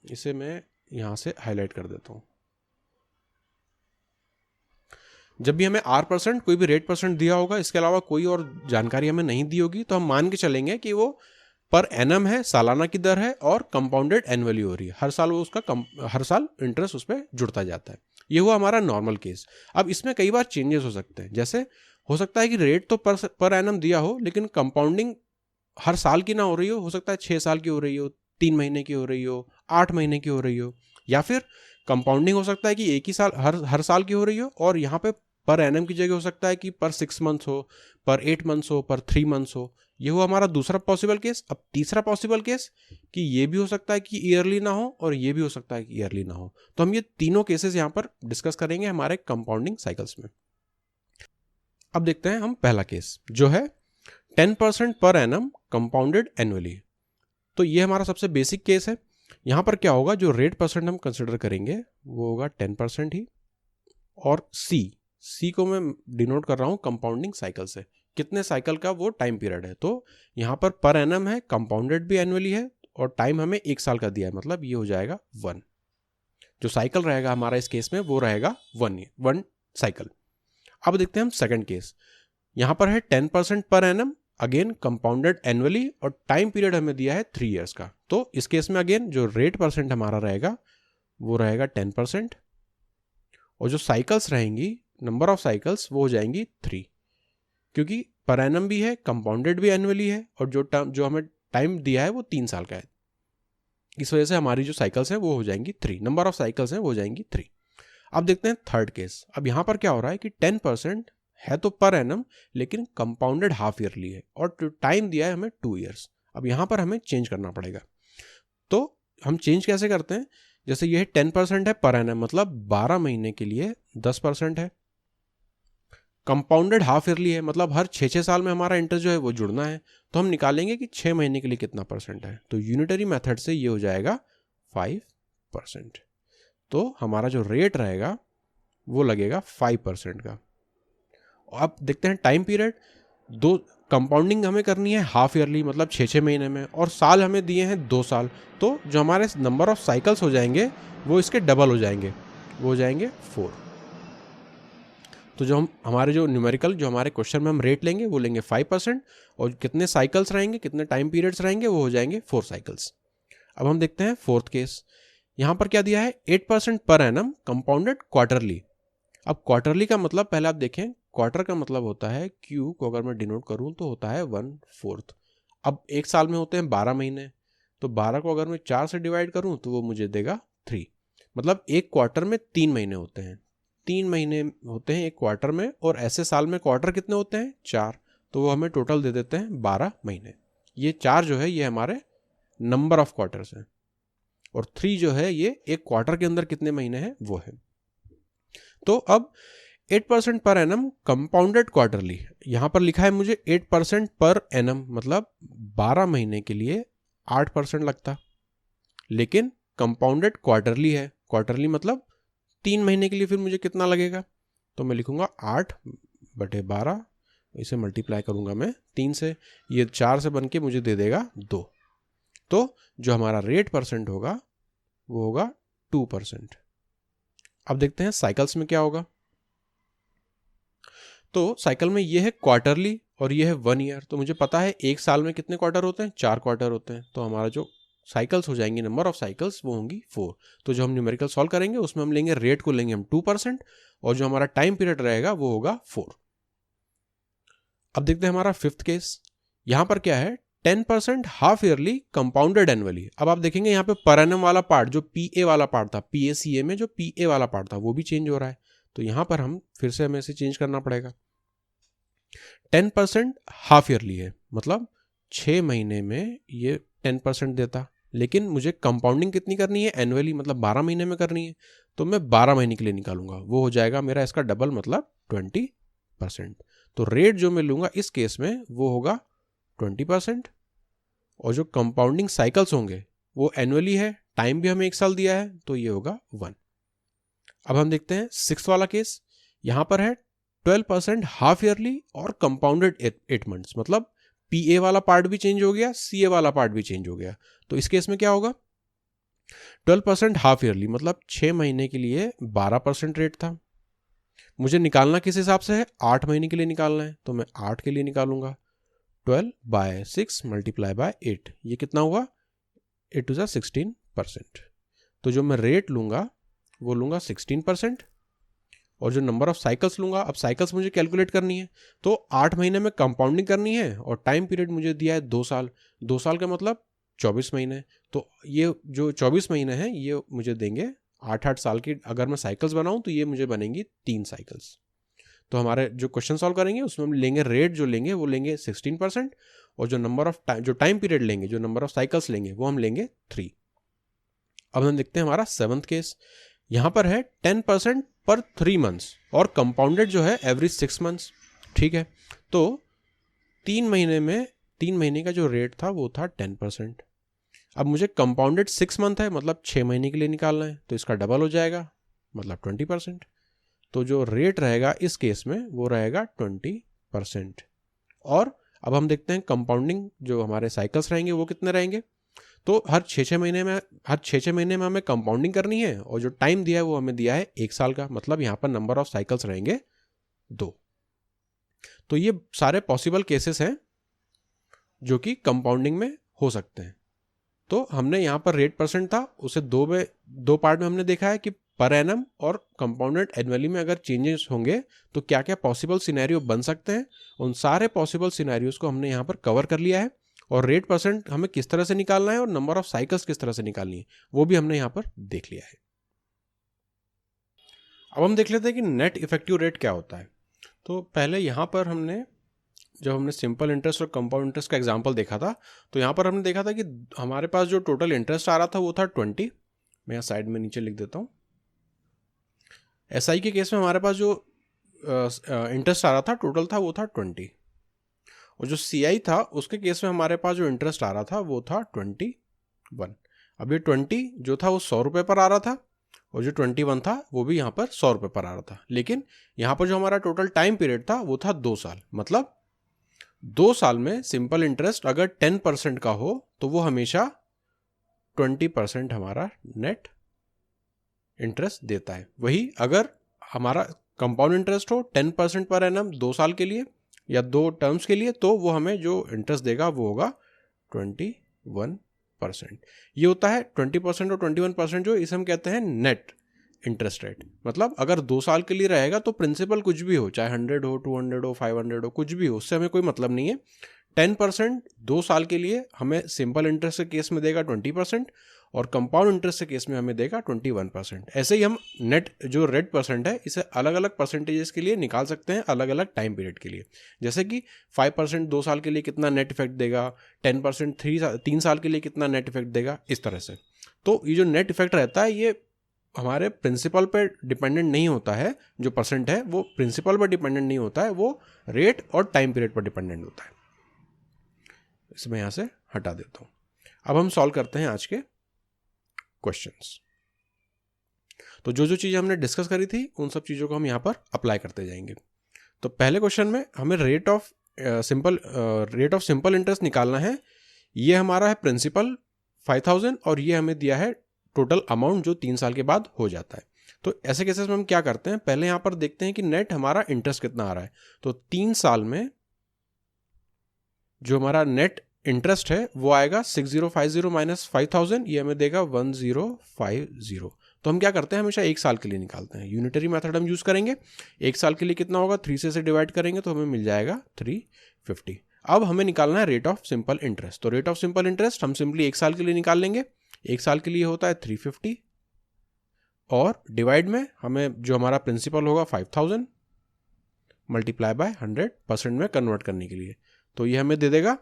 इसे मैं यहां से हाईलाइट कर देता हूं। जब भी हमें R% कोई भी रेट परसेंट दिया होगा, इसके अलावा कोई और जानकारी हमें नहीं दी होगी, तो हम मान के चलेंगे कि वो पर एनम है, सालाना की दर है, और कंपाउंडेड एनुअली हो रही है। हर साल वो उसका हर साल इंटरेस्ट उस पर जुड़ता जाता है। ये हुआ हमारा नॉर्मल केस। अब इसमें कई बार चेंजेस हो सकते हैं, जैसे हो सकता है कि रेट तो पर एनम दिया हो, लेकिन कंपाउंडिंग हर साल की ना हो रही हो सकता है 6 साल की हो रही हो, 3 महीने की हो रही हो, 8 महीने की हो रही हो, या फिर कंपाउंडिंग हो सकता है कि एक ही साल हर साल की हो रही हो, और यहाँ पे पर एनम की जगह हो सकता है कि पर 6 मंथ्स हो, पर 8 मंथ्स हो, पर 3 मंथ्स हो। ये हुआ हमारा दूसरा पॉसिबल केस। अब तीसरा पॉसिबल केस कि ये भी हो सकता है कि ईयरली ना हो, और ये भी हो सकता है कि ईयरली ना हो। तो हम ये तीनों केसेस यहाँ पर डिस्कस करेंगे हमारे कंपाउंडिंग साइकिल्स में। अब देखते हैं हम पहला केस, जो है 10% पर एनम कंपाउंडेड एनुअली। तो ये हमारा सबसे बेसिक केस है। यहाँ पर क्या होगा, जो रेट परसेंट हम कंसिडर करेंगे वो होगा 10% ही, और सी को मैं डिनोट कर रहा हूँ कंपाउंडिंग साइकिल से, कितने साइकिल का वो टाइम पीरियड है। तो यहाँ पर एनम है, कंपाउंडेड भी एनुअली है, और टाइम हमें 1 साल का दिया है, मतलब ये हो जाएगा 1। जो साइकिल रहेगा हमारा इस केस में वो रहेगा 1 साइकिल। अब देखते हैं हम सेकंड केस। यहाँ पर है 10% per annum, again compounded annually, और टाइम पीरियड हमें दिया है 3 इयर्स का। तो इस केस में अगेन जो रेट परसेंट हमारा रहेगा वो रहेगा 10%, और जो साइकिल्स रहेंगी, नंबर ऑफ साइकिल्स, वो हो जाएंगी 3, क्योंकि पर एनम भी है, कंपाउंडेड भी एनुअली है, और जो हमें टाइम दिया है वो 3 साल का है। इस वजह से हमारी जो साइकिल्स हैं वो हो जाएंगी 3, नंबर ऑफ साइकिल्स हैं वो हो जाएंगी 3। अब देखते हैं थर्ड केस। अब यहाँ पर क्या हो रहा है कि 10% है तो पर एनम, लेकिन कंपाउंडेड हाफ ईयरली है, और टाइम दिया है हमें 2 इयर्स। अब यहाँ पर हमें चेंज करना पड़ेगा। तो हम चेंज कैसे करते हैं, जैसे ये 10% है पर एनम, मतलब 12 महीने के लिए 10% है। कंपाउंडेड हाफ ईयरली है, मतलब हर 6 साल में हमारा इंटरेस्ट जो है वो जुड़ना है। तो हम निकालेंगे कि 6 महीने के लिए कितना परसेंट है। तो यूनिटरी मेथड से ये हो जाएगा 5%। तो हमारा जो रेट रहेगा वो लगेगा 5% का। अब देखते हैं टाइम पीरियड। दो कंपाउंडिंग हमें करनी है हाफ ईयरली, मतलब 6 महीने में, और साल हमें दिए हैं 2 साल। तो जो हमारे नंबर ऑफ साइकिल्स हो जाएंगे वो इसके डबल हो जाएंगे, वो हो जाएंगे 4। तो जो हमारे जो न्यूमेरिकल जो हमारे क्वेश्चन में हम रेट लेंगे वो लेंगे 5%, और कितने साइकिल्स रहेंगे, कितने टाइम पीरियड्स रहेंगे, वो हो जाएंगे 4 साइकिल्स। अब हम देखते हैं फोर्थ केस। यहाँ पर क्या दिया है, 8% पर एनम कंपाउंडेड क्वार्टरली। अब क्वार्टरली का मतलब पहले आप देखें, क्वार्टर का मतलब होता है Q को अगर मैं डिनोट करूं तो होता है 1/4। अब एक साल में होते हैं 12 महीने, तो 12 को अगर मैं 4 से डिवाइड करूं तो वो मुझे देगा 3। मतलब एक क्वार्टर में 3 महीने होते हैं, 3 महीने होते हैं एक क्वार्टर में, और ऐसे साल में क्वार्टर कितने होते हैं 4, तो वो हमें टोटल दे देते हैं 12 महीने। ये 4 जो है ये हमारे नंबर ऑफ क्वार्टर्स हैं, और 3 जो है ये एक क्वार्टर के अंदर कितने महीने हैं वो है। तो अब 8% पर एनम कंपाउंडेड क्वार्टरली, यहां पर लिखा है मुझे 8% पर एनम, मतलब 12 महीने के लिए 8% लगता, लेकिन कंपाउंडेड क्वार्टरली है, क्वार्टरली मतलब 3 महीने के लिए फिर मुझे कितना लगेगा, तो मैं लिखूंगा 8/12, इसे मल्टीप्लाई करूंगा मैं 3 से, ये 4 से बन के मुझे दे देगा 2, तो जो हमारा रेट परसेंट होगा वो होगा 2%। अब देखते हैं साइकिल्स में क्या होगा। तो साइकिल में ये है क्वार्टरली और ये है 1 ईयर, तो मुझे पता है एक साल में कितने क्वार्टर होते हैं, 4 क्वार्टर होते हैं, तो हमारा जो साइकिल्स हो जाएंगी, नंबर ऑफ साइकिल्स, वो होंगी 4। तो जो हम न्यूमेरिकल सॉल्व करेंगे उसमें हम लेंगे रेट को लेंगे हम 2%, और जो हमारा टाइम पीरियड रहेगा वो होगा 4। अब देखते हैं हमारा 5th केस। यहां पर क्या है, 10% हाफ ईयरली कंपाउंडेड एनुअली। अब आप देखेंगे यहाँ पे पर एनम वाला पार्ट, जो पीए वाला पार्ट था, पीएसीए में जो पीए वाला पार्ट था वो भी चेंज हो रहा है, तो यहां पर हम फिर से हमें इसे चेंज करना पड़ेगा। 10% हाफ ईयरली है, मतलब 6 महीने में ये 10% देता, लेकिन मुझे कंपाउंडिंग कितनी करनी है एनुअली, मतलब 12 महीने में करनी है, तो मैं 12 महीने के लिए निकालूंगा, वो हो जाएगा मेरा इसका डबल, मतलब 20%। तो रेट जो मैं लूंगा इस केस में वो होगा 20%, और जो कंपाउंडिंग साइकिल्स होंगे वो एनुअली है, टाइम भी हमें 1 साल दिया है, तो ये होगा 1। अब हम देखते हैं 6th वाला केस। यहां पर है 12% हाफ ईयरली और कंपाउंडेड 8 मंथ्स, मतलब पीए वाला पार्ट भी चेंज हो गया, सीए वाला पार्ट भी चेंज हो गया, तो इस केस में क्या होगा, 12% हाफ ईयरली मतलब 6 महीने के लिए 12% रेट था, मुझे निकालना किस हिसाब से है, 8 महीने के लिए निकालना है, तो मैं 8 के लिए निकालूंगा, 12/6 मल्टीप्लाई बाय 8, ये कितना हुआ, 8 to 16%। तो जो मैं रेट लूंगा वो लूंगा 16%, और जो नंबर ऑफ साइकिल्स लूंगा, अब साइकिल्स मुझे कैलकुलेट करनी है, तो 8 महीने में कंपाउंडिंग करनी है, और टाइम पीरियड मुझे दिया है 2 साल, 2 साल का मतलब 24 महीने, तो ये जो 24 महीने हैं ये मुझे देंगे 8-8 साल की, अगर मैं साइकिल्स बनाऊं तो ये मुझे बनेंगी 3 साइकिल्स। तो हमारे जो क्वेश्चन सॉल्व करेंगे उसमें हम लेंगे रेट, जो लेंगे वो लेंगे 16%, और जो नंबर ऑफ टाइम, जो टाइम पीरियड लेंगे, जो नंबर ऑफ साइकिल्स लेंगे वो हम लेंगे 3। अब हम देखते हैं हमारा 7th केस। यहां पर है 10% पर 3 मंथ्स और कंपाउंडेड जो है एवरी 6 मंथ्स, ठीक है। तो 3 महीने का जो रेट था वो था 10%। अब मुझे कंपाउंडेड 6 मंथ है, मतलब 6 महीने के लिए निकालना है, तो इसका डबल हो जाएगा, मतलब 20%। तो जो रेट रहेगा इस केस में वो रहेगा 20%। और अब हम देखते हैं कंपाउंडिंग जो हमारे साइकिल्स रहेंगे वो कितने रहेंगे, तो हर 6-6 महीने में हमें कंपाउंडिंग करनी है, और जो टाइम दिया है वो हमें दिया है 1 साल का, मतलब यहाँ पर नंबर ऑफ साइकिल्स रहेंगे 2। तो ये सारे पॉसिबल केसेस हैं जो कि कंपाउंडिंग में हो सकते हैं। तो हमने यहाँ पर रेट परसेंट था उसे दो पार्ट में हमने देखा है कि पर एनम और कंपाउंडेड एनुअली में अगर चेंजेस होंगे तो क्या क्या पॉसिबल सिनेरियो बन सकते हैं, उन सारे पॉसिबल सिनेरियोज को हमने यहाँ पर कवर कर लिया है, और रेट परसेंट हमें किस तरह से निकालना है और नंबर ऑफ साइकिल्स किस तरह से निकालनी है वो भी हमने यहाँ पर देख लिया है। अब हम देख लेते हैं कि नेट इफेक्टिव रेट क्या होता है। तो पहले यहाँ पर जब हमने सिंपल इंटरेस्ट और कंपाउंड इंटरेस्ट का एग्जांपल देखा था, तो यहाँ पर हमने देखा था कि हमारे पास जो टोटल इंटरेस्ट आ रहा था वो था 20। मैं यहाँ साइड में नीचे लिख देता हूँ। एसआई के केस में हमारे पास जो इंटरेस्ट आ रहा था टोटल था वो था 20, और जो सीआई था उसके केस में हमारे पास जो इंटरेस्ट आ रहा था वो था 21। अब ये 20 जो था वो 100 रुपये पर आ रहा था, और जो 21 था वो भी यहाँ पर 100 रुपये पर आ रहा था, लेकिन यहाँ पर जो हमारा टोटल टाइम पीरियड था वो था 2 साल, मतलब 2 साल में सिंपल इंटरेस्ट अगर 10% का हो तो वो हमेशा 20% हमारा नेट इंटरेस्ट देता है। वही अगर हमारा कंपाउंड इंटरेस्ट हो 10% पर एनम 2 साल के लिए या 2 टर्म्स के लिए, तो वो हमें जो इंटरेस्ट देगा वो होगा 21%। ये होता है 20% और 21% जो इसे हम कहते हैं नेट इंटरेस्ट रेट। मतलब अगर 2 साल के लिए रहेगा तो प्रिंसिपल कुछ भी हो, चाहे 100 हो, 200 हो, 500 हो, कुछ भी हो, उससे हमें कोई मतलब नहीं है। 10% 2 साल के लिए हमें सिंपल इंटरेस्ट के केस में देगा 20%, और कंपाउंड इंटरेस्ट के केस में हमें देगा 21%। ऐसे ही हम नेट जो रेट परसेंट है इसे अलग अलग परसेंटेजेस के लिए निकाल सकते हैं अलग अलग टाइम पीरियड के लिए। जैसे कि 5% 2 साल के लिए कितना नेट इफेक्ट देगा, 10% 3 साल के लिए कितना नेट इफेक्ट देगा, इस तरह से। तो ये जो नेट इफेक्ट रहता है ये हमारे प्रिंसिपल पर डिपेंडेंट नहीं होता है, जो परसेंट है वो प्रिंसिपल पर डिपेंडेंट नहीं होता है, वो रेट और टाइम पीरियड पर डिपेंडेंट होता है। इसे मैं यहाँ से हटा देता हूँ। अब हम सॉल्व करते हैं आज के क्वेश्चंस। तो जो जो चीज़ें हमने डिस्कस करी थी उन सब चीज़ों को हम यहाँ पर अप्लाई करते जाएंगे। तो पहले क्वेश्चन में हमें रेट ऑफ सिंपल इंटरेस्ट निकालना है। ये हमारा है प्रिंसिपल 5000 और ये हमें दिया है टोटल अमाउंट जो 3 साल के बाद हो जाता है। तो ऐसे केसेस में हम क्या करते हैं, पहले यहाँ पर देखते हैं कि नेट हमारा इंटरेस्ट कितना आ रहा है। तो 3 साल में जो हमारा नेट इंटरेस्ट है वो आएगा 6050 माइनस 5000, ये हमें देगा 1050। तो हम क्या करते हैं, हमेशा 1 साल के लिए निकालते हैं। यूनिटरी मेथड हम यूज करेंगे। 1 साल के लिए कितना होगा, 3 से डिवाइड करेंगे तो हमें मिल जाएगा 350। अब हमें निकालना है रेट ऑफ सिंपल इंटरेस्ट। तो रेट ऑफ सिंपल इंटरेस्ट हम सिंपली 1 साल के लिए निकाल लेंगे। 1 साल के लिए होता है 350 और डिवाइड में हमें जो हमारा प्रिंसिपल होगा 5000 मल्टीप्लाई बाय 100% में कन्वर्ट करने के लिए, तो ये हमें दे देगा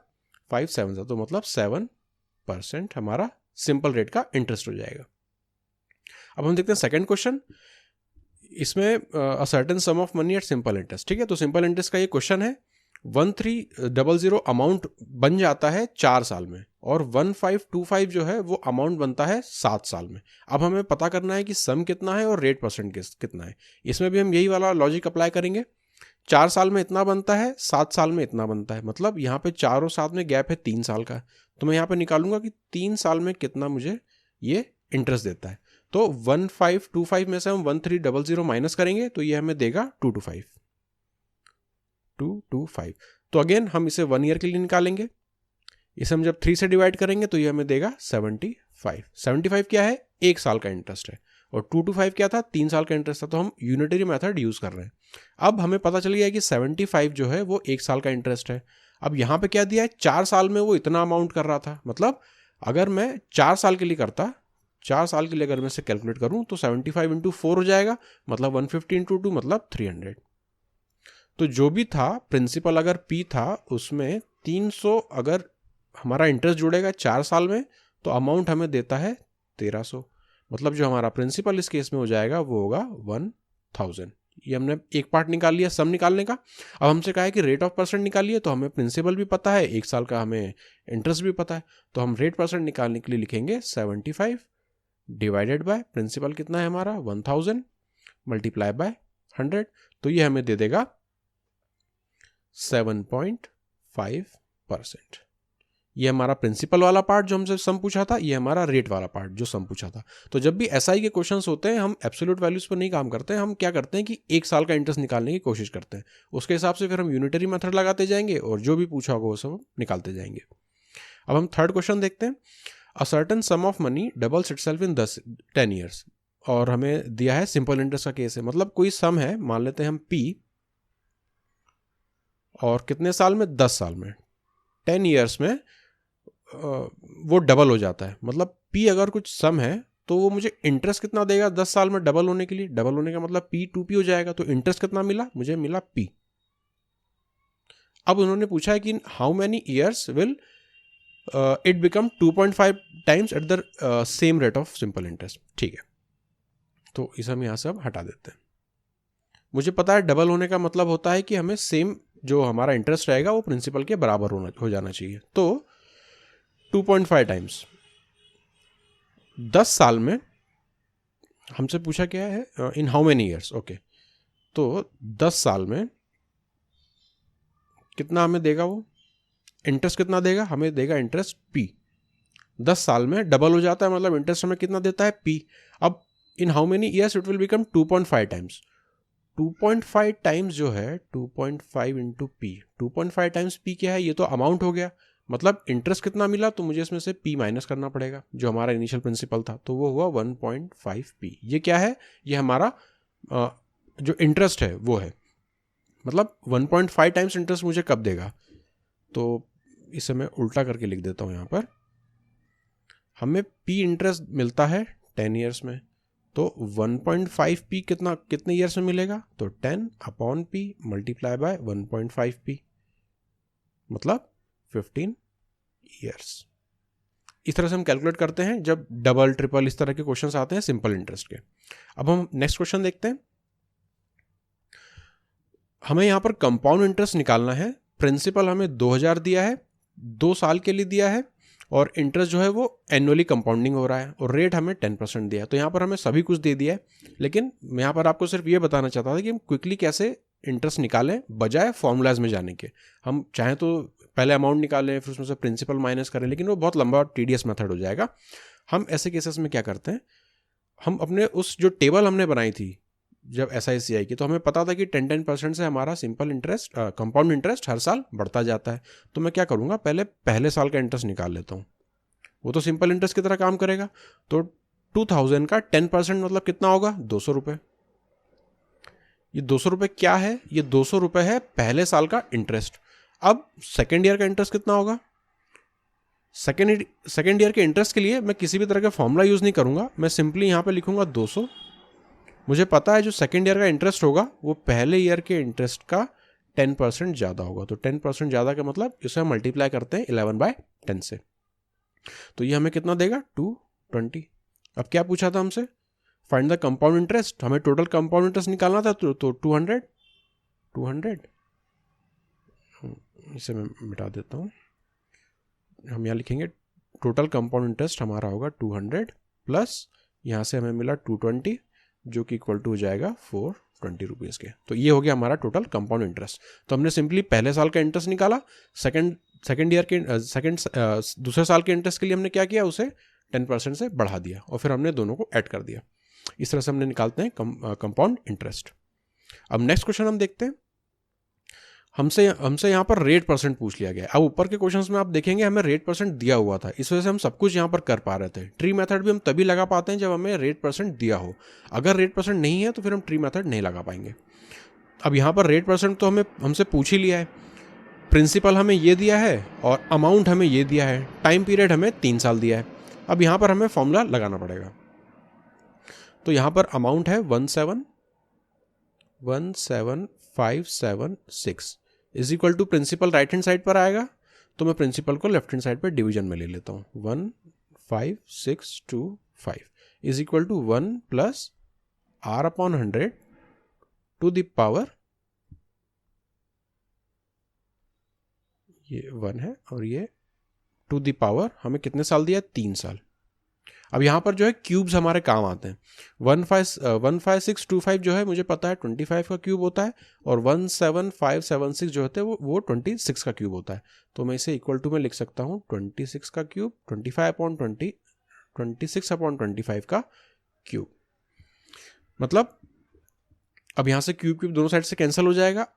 5/7, तो मतलब 7% हमारा सिंपल रेट का इंटरेस्ट हो जाएगा। अब हम देखते हैं सेकंड क्वेश्चन। इसमें a certain some of money at simple interest. ठीक है, तो सिंपल इंटरेस्ट का ये क्वेश्चन है। 1300 अमाउंट बन जाता है 4 साल में और 1525 जो है वो अमाउंट बनता है 7 साल में। अब हमें पता करना है कि सम कितना है और रेट परसेंट कितना है। इसमें भी हम यही वाला लॉजिक अप्लाई करेंगे। 4 साल में इतना बनता है, 7 साल में इतना बनता है, मतलब यहाँ पे 4 और 7 में गैप है 3 साल का। तो मैं यहाँ पे निकालूंगा कि 3 साल में कितना मुझे ये इंटरेस्ट देता है। तो 1525 में से हम 1300 माइनस करेंगे तो ये हमें देगा 225। तो अगेन हम इसे 1 ईयर के लिए निकालेंगे। इसे हम जब 3 से डिवाइड करेंगे तो ये हमें देगा 75। 75 क्या है, 1 साल का इंटरेस्ट है और 225 क्या था, 3 साल का इंटरेस्ट था। तो हम यूनिटरी मेथड यूज कर रहे हैं। अब हमें पता चल गया कि 75 जो है वो 1 साल का इंटरेस्ट है। अब यहाँ पे क्या दिया है, 4 साल में वो इतना अमाउंट कर रहा था। मतलब अगर मैं 4 साल के लिए करता, 4 साल के लिए अगर मैं इसे कैलकुलेट करूं तो 75 इंटू 4 हो जाएगा, मतलब 150 इंटू 2 मतलब 300। तो जो भी था प्रिंसिपल अगर P था उसमें 300 अगर हमारा इंटरेस्ट जुड़ेगा 4 साल में तो अमाउंट हमें देता है 1300। मतलब जो हमारा प्रिंसिपल इस केस में हो जाएगा वो होगा 1000। ये हमने एक पार्ट निकाल लिया सम निकालने का। अब हमसे कहा है कि रेट ऑफ परसेंट निकालिए, तो हमें प्रिंसिपल भी पता है, 1 साल का हमें इंटरेस्ट भी पता है। तो हम रेट परसेंट निकालने के लिए लिखेंगे 75 डिवाइडेड बाय प्रिंसिपल कितना है हमारा 1000 मल्टीप्लाई बाय 100। तो ये हमें दे देगा 7.5%। ये हमारा प्रिंसिपल वाला पार्ट जो हमसे सम पूछा था, ये हमारा रेट वाला पार्ट जो सम पूछा था। तो जब भी एसआई के क्वेश्चंस होते हैं हम एब्सोल्यूट वैल्यूज पर नहीं काम करते हैं। हम क्या करते हैं कि 1 साल का इंटरेस्ट निकालने की कोशिश करते हैं। उसके हिसाब से फिर हम यूनिटरी मेथड लगाते जाएंगे और जो भी पूछा होगा वो सब निकालते जाएंगे। अब हम थर्ड क्वेश्चन देखते हैं। A certain some of money doubles itself in 10 years. और हमें दिया है सिंपल इंटरेस्ट का केस है, मतलब कोई सम है, मान लेते हैं हम P, और कितने साल में, 10 साल में, 10 ईयर्स में वो डबल हो जाता है। मतलब P अगर कुछ सम है तो वो मुझे इंटरेस्ट कितना देगा 10 साल में डबल होने के लिए। डबल होने का मतलब P 2P हो जाएगा। तो इंटरेस्ट कितना मिला, मुझे मिला P। अब उन्होंने पूछा है कि how many years will it become 2.5 times at the same rate of simple interest. ठीक है, तो इसे हम यहाँ से अब हटा देते हैं। मुझे पता है डबल होने का मतलब होता है कि हमें सेम जो हमारा इंटरेस्ट रहेगा वो प्रिंसिपल के बराबर हो जाना चाहिए। तो 2.5 टाइम्स 10 साल में हमसे पूछा क्या है, in how many years. Okay, तो 10 साल में कितना हमें देगा, वो इंटरेस्ट कितना देगा, हमें देगा इंटरेस्ट P। 10 साल में डबल हो जाता है, मतलब इंटरेस्ट हमें कितना देता है P। अब in how many years it will become 2.5 times. 2.5 times जो है 2.5 इंटू P, 2.5 टाइम्स P क्या है, ये तो अमाउंट हो गया। मतलब इंटरेस्ट कितना मिला, तो मुझे इसमें से P माइनस करना पड़ेगा जो हमारा इनिशियल प्रिंसिपल था, तो वो हुआ 1.5 P। ये क्या है, ये हमारा जो इंटरेस्ट है वो है। मतलब 1.5 टाइम्स इंटरेस्ट मुझे कब देगा, तो इसे मैं उल्टा करके लिख देता हूँ यहाँ पर। हमें पी इंटरेस्ट मिलता है 10 ईयर्स में, तो 1.5 पी कितने ईयर्स में मिलेगा, तो 10 upon P multiply by 1.5 P, मतलब 15 ईयर्स। इस तरह से हम कैलकुलेट करते हैं जब डबल ट्रिपल इस तरह के क्वेश्चंस आते हैं सिंपल इंटरेस्ट के। अब हम नेक्स्ट क्वेश्चन देखते हैं। हमें यहां पर कंपाउंड इंटरेस्ट निकालना है। प्रिंसिपल हमें 2000 दिया है, 2 साल के लिए दिया है, और इंटरेस्ट जो है वो एनुअली कंपाउंडिंग हो रहा है, और रेट हमें 10% दिया है। तो यहाँ पर हमें सभी कुछ दे दिया है, लेकिन मैं यहाँ पर आपको सिर्फ ये बताना चाहता था कि हम क्विकली कैसे इंटरेस्ट निकालें बजाय फॉर्मूलाज में जाने के। हम चाहें तो पहले अमाउंट निकालें, फिर उसमें से प्रिंसिपल माइनस करें, लेकिन वो बहुत लंबा और टीडियस मेथड हो जाएगा। हम ऐसे केसेस में क्या करते हैं, हम अपने उस जो टेबल हमने बनाई थी जब SICI की, तो हमें पता था कि 10% से हमारा सिंपल इंटरेस्ट कंपाउंड इंटरेस्ट हर साल बढ़ता जाता है। तो मैं क्या करूँगा, पहले साल का इंटरेस्ट निकाल लेता हूँ, वो तो सिंपल इंटरेस्ट की तरह काम करेगा। तो 2000 का 10% मतलब कितना होगा, 200 रुपये। ये 200 रुपये क्या है, ये 200 रुपये है पहले साल का इंटरेस्ट। अब सेकेंड ईयर का इंटरेस्ट कितना होगा, सेकेंड ईयर के इंटरेस्ट के लिए मैं किसी भी तरह का फॉर्मूला यूज़ नहीं करूँगा, मैं सिंपली यहाँ पे लिखूँगा 200। मुझे पता है जो सेकेंड ईयर का इंटरेस्ट होगा वो पहले ईयर के इंटरेस्ट का 10% ज़्यादा होगा। तो 10% ज़्यादा का मतलब इसे हम मल्टीप्लाई करते हैं 11/10 से, तो ये हमें कितना देगा, 220। अब क्या पूछा था हमसे, फाइंड द कंपाउंड इंटरेस्ट। हमें टोटल कंपाउंड इंटरेस्ट निकालना था, तो 200। इसे मैं मिटा देता हूँ। हम यहाँ लिखेंगे टोटल कंपाउंड इंटरेस्ट हमारा होगा 200 प्लस यहाँ से हमें मिला 220, जो कि इक्वल टू हो जाएगा 420 रुपीज़ के। तो ये हो गया हमारा टोटल कंपाउंड इंटरेस्ट। तो हमने सिंपली पहले साल का इंटरेस्ट निकाला, सेकेंड ईयर के दूसरे साल के इंटरेस्ट के लिए हमने क्या किया, उसे 10% से बढ़ा दिया, और फिर हमने दोनों को ऐड कर दिया। इस तरह से हमने निकालते हैं कंपाउंड इंटरेस्ट। अब नेक्स्ट क्वेश्चन हम देखते हैं। हमसे यहाँ पर रेट परसेंट पूछ लिया गया। अब ऊपर के क्वेश्चंस में आप देखेंगे हमें रेट परसेंट दिया हुआ था, इस वजह से हम सब कुछ यहाँ पर कर पा रहे थे। ट्री मेथड भी हम तभी लगा पाते हैं जब हमें रेट परसेंट दिया हो। अगर रेट परसेंट नहीं है तो फिर हम ट्री मेथड नहीं लगा पाएंगे। अब यहाँ पर रेट परसेंट तो हमसे पूछ ही लिया है, प्रिंसिपल हमें ये दिया है और अमाउंट हमें ये दिया है, टाइम पीरियड हमें 3 साल दिया है। अब यहाँ पर हमें फॉर्मूला लगाना पड़ेगा। तो यहाँ पर अमाउंट है 17576 is equal to principal right hand side पर आएगा, तो मैं प्रिंसिपल को लेफ्ट हैंड साइड पर डिवीजन में ले लेता हूँ। 15625 is equal to 1 plus R upon 100 to the power, ये 1 है और ये टू द पावर हमें कितने साल दिया, 3 साल। अब यहाँ पर जो है क्यूब्स हमारे काम आते हैं। 15625 जो है मुझे पता है 25 का क्यूब होता है, और 17576 जो होते हैं वो 26 का क्यूब होता है। तो मैं इसे इक्वल टू में लिख सकता हूँ 26 का क्यूब 26/25 का क्यूब। मतलब अब यहाँ से क्यूब दोनों साइड से कैंसिल हो जाएगा।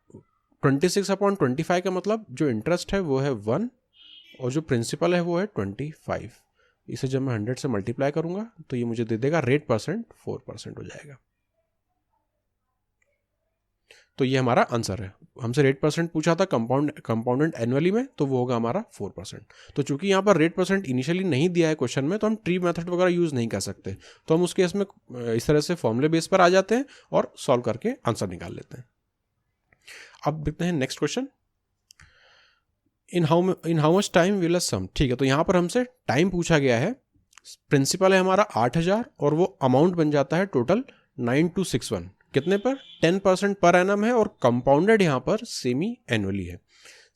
26/25 का मतलब जो इंटरेस्ट है वो है 1 और जो प्रिंसिपल है वो है 25। इसे जब मैं 100 से मल्टीप्लाई करूंगा तो ये मुझे दे देगा रेट परसेंट 4% हो जाएगा। तो ये हमारा आंसर है। हमसे रेट परसेंट पूछा था कंपाउंडेड एनुअली में, तो वो होगा हमारा 4%। तो चूंकि यहाँ पर रेट परसेंट इनिशियली नहीं दिया है क्वेश्चन में, तो हम ट्री मेथड वगैरह यूज नहीं कर सकते। तो हम उस केस में इस तरह से फॉर्मूले बेस पर आ जाते हैं और सॉल्व करके आंसर निकाल लेते हैं। अब देखते हैं next question. In how much time will a sum. ठीक है, तो यहाँ पर हमसे टाइम पूछा गया है। प्रिंसिपल है हमारा 8000 और वो अमाउंट बन जाता है टोटल 9261। कितने पर, 10% पर एनम है, और कंपाउंडेड यहाँ पर सेमी एनुअली है।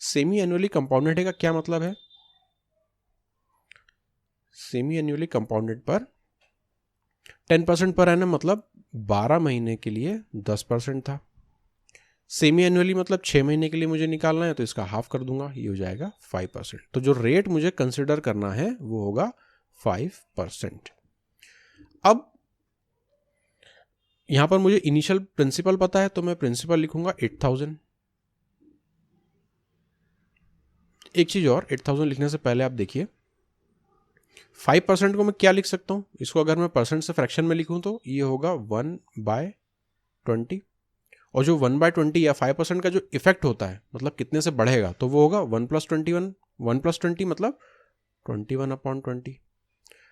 सेमी एनुअली कंपाउंडेड का क्या मतलब है, सेमी एनुअली कंपाउंडेड पर 10% पर एनम मतलब 12 महीने के लिए 10% था। सेमी एनुअली मतलब 6 महीने के लिए मुझे निकालना है, तो इसका हाफ कर दूंगा, ये हो जाएगा 5%। तो जो रेट मुझे कंसिडर करना है वो होगा 5%। अब यहां पर मुझे इनिशियल प्रिंसिपल पता है, तो मैं प्रिंसिपल लिखूंगा 8000। एक चीज और, 8000 लिखने से पहले आप देखिए 5% को मैं क्या लिख सकता हूं। इसको अगर मैं परसेंट से फ्रैक्शन में लिखूं तो ये होगा 1/20, और जो 1/20 या 5% का जो इफेक्ट होता है, मतलब कितने से बढ़ेगा, तो वो होगा 1 + 21। 1 + 20 मतलब 21/20।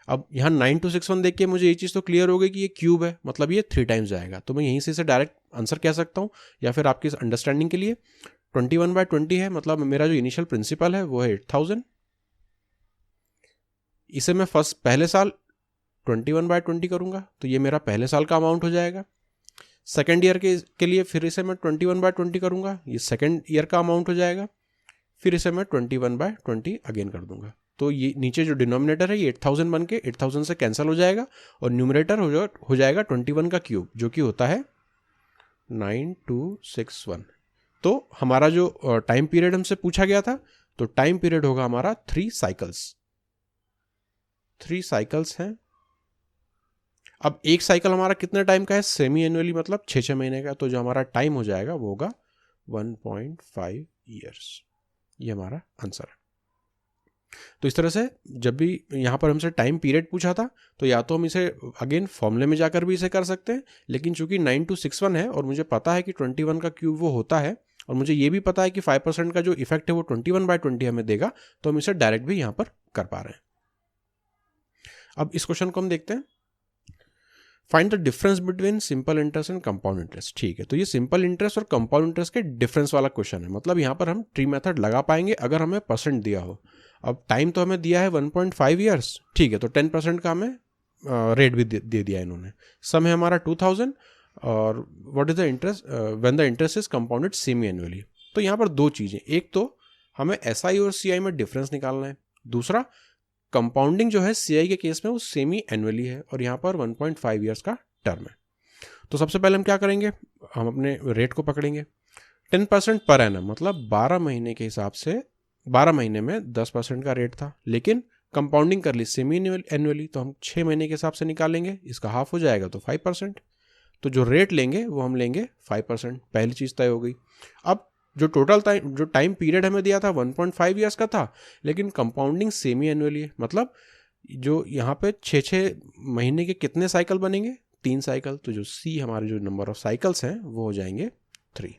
अब यहाँ 9261 देख के मुझे ये चीज़ तो क्लियर हो गई कि ये क्यूब है, मतलब ये 3 टाइम्स जाएगा, तो मैं यहीं से इसे डायरेक्ट आंसर कह सकता हूँ। या फिर आपकी अंडरस्टैंडिंग के लिए 21/20 है, मतलब मेरा जो इनिशियल प्रिंसिपल है वो है 8000। इसे मैं पहले साल 21/20 करूँगा तो ये मेरा पहले साल का अमाउंट हो जाएगा। सेकेंड ईयर के लिए फिर इसे मैं 21/20 करूँगा, ये सेकेंड ईयर का अमाउंट हो जाएगा। फिर इसे मैं 21/20 अगेन कर दूंगा, तो ये नीचे जो डिनोमिनेटर है ये 8000 बन के 8000 से कैंसिल हो जाएगा और न्यूमरेटर हो जाएगा 21 का क्यूब, जो कि होता है 9261। तो हमारा जो टाइम पीरियड हमसे पूछा गया था, तो टाइम पीरियड होगा हमारा 3 साइकिल्स। 3 साइकिल्स हैं। अब एक साइकिल हमारा कितने टाइम का है, सेमी एनुअली, मतलब 6 महीने का, तो जो हमारा टाइम हो जाएगा वो होगा 1.5 ईयर्स। ये हमारा आंसर है। तो इस तरह से जब भी यहाँ पर हमसे टाइम पीरियड पूछा था, तो या तो हम इसे अगेन फॉर्मूले में जाकर भी इसे कर सकते हैं, लेकिन चूंकि 9261 है और मुझे पता है कि 21 का क्यूब वो होता है, और मुझे ये भी पता है कि 5% का जो इफेक्ट है वो 21/20 हमें देगा, तो हम इसे डायरेक्ट भी यहाँ पर कर पा रहे हैं। अब इस क्वेश्चन को हम देखते हैं। Find the difference between simple interest and compound interest. ठीक है, तो ये सिंपल इंटरेस्ट और कंपाउंड इंटरेस्ट के डिफरेंस वाला क्वेश्चन है, मतलब यहाँ पर हम ट्री मेथड लगा पाएंगे अगर हमें परसेंट दिया हो। अब टाइम तो हमें दिया है 1.5 ईयर्स, ठीक है, तो 10% का हमें रेट भी दे दिया इन्होंने। सम है हमारा 2000 और what is the interest when the interest is compounded semi annually. तो यहाँ पर दो चीज़ें, एक तो हमें एसआई और सीआई में डिफरेंस निकालना है, दूसरा कंपाउंडिंग जो है सीआई के केस में वो सेमी एनुअली है और यहाँ पर 1.5 ईयर्स का टर्म है। तो सबसे पहले हम क्या करेंगे, हम अपने रेट को पकड़ेंगे। 10% पर एनम, मतलब 12 महीने के हिसाब से 12 महीने में 10% का रेट था, लेकिन कंपाउंडिंग कर ली सेमी एनुअली, तो हम 6 महीने के हिसाब से निकालेंगे, इसका हाफ हो जाएगा तो 5%। तो जो रेट लेंगे वो हम लेंगे 5%, पहली चीज़ तय हो गई। अब जो टाइम पीरियड हमें दिया था 1.5 ईयर्स का था, लेकिन कंपाउंडिंग सेमी एनुअली है, मतलब जो यहाँ पे 6 महीने के कितने साइकिल बनेंगे, 3 साइकिल, तो जो सी हमारे जो नंबर ऑफ साइकिल्स हैं वो हो जाएंगे 3।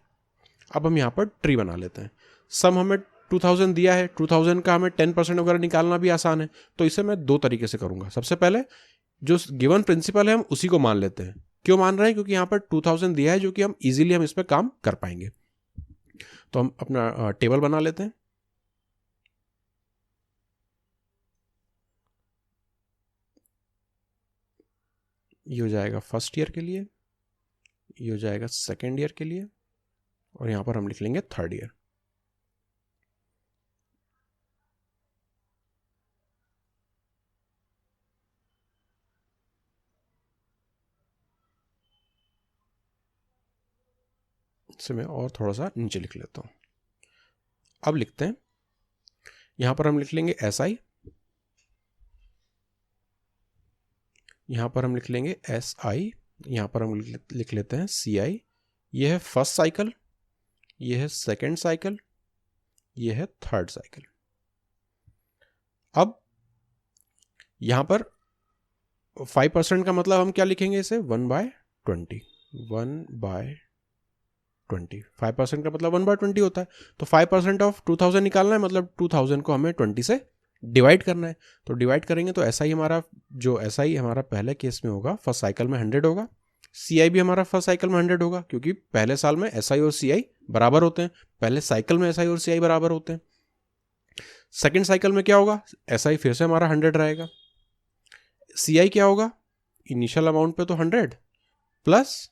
अब हम यहाँ पर ट्री बना लेते हैं। सम हमें 2000 दिया है, 2000 का हमें 10% वगैरह निकालना भी आसान है, तो इसे मैं 2 तरीके से करूँगा। सबसे पहले जो गिवन प्रिंसिपल है हम उसी को मान लेते हैं। क्यों मान रहे हैं, क्योंकि यहाँ पर 2000 दिया है जो कि हम इजीली हम इस पर काम कर पाएंगे। तो हम अपना टेबल बना लेते हैं। ये हो जाएगा फर्स्ट ईयर के लिए, ये हो जाएगा सेकेंड ईयर के लिए, और यहाँ पर हम लिख लेंगे थर्ड ईयर। इसे मैं और थोड़ा सा नीचे लिख लेता हूँ। अब लिखते हैं, यहाँ पर हम लिख लेंगे SI, यहाँ पर हम लिख लेंगे SI, यहाँ पर हम लिख लेते हैं CI। ये है फर्स्ट साइकिल, ये है सेकेंड साइकिल, ये है थर्ड साइकिल। अब यहाँ पर 5% का मतलब हम क्या लिखेंगे, इसे 1/20, 1/20। 5% का मतलब 1/20 होता है, तो 5% ऑफ 2000 निकालना है, मतलब 2000 को हमें 20 से डिवाइड करना है। तो डिवाइड करेंगे तो SI हमारा पहले केस में होगा, फर्स्ट साइकिल में 100 होगा। CI भी हमारा फर्स्ट साइकिल में 100 होगा, क्योंकि पहले साल में SI और CI बराबर होते हैं, पहले साइकिल में SI और CI बराबर होते हैं। सेकेंड साइकिल में क्या होगा, SI फिर से हमारा 100 रहेगा, CI क्या होगा, इनिशियल अमाउंट पे तो 100 प्लस,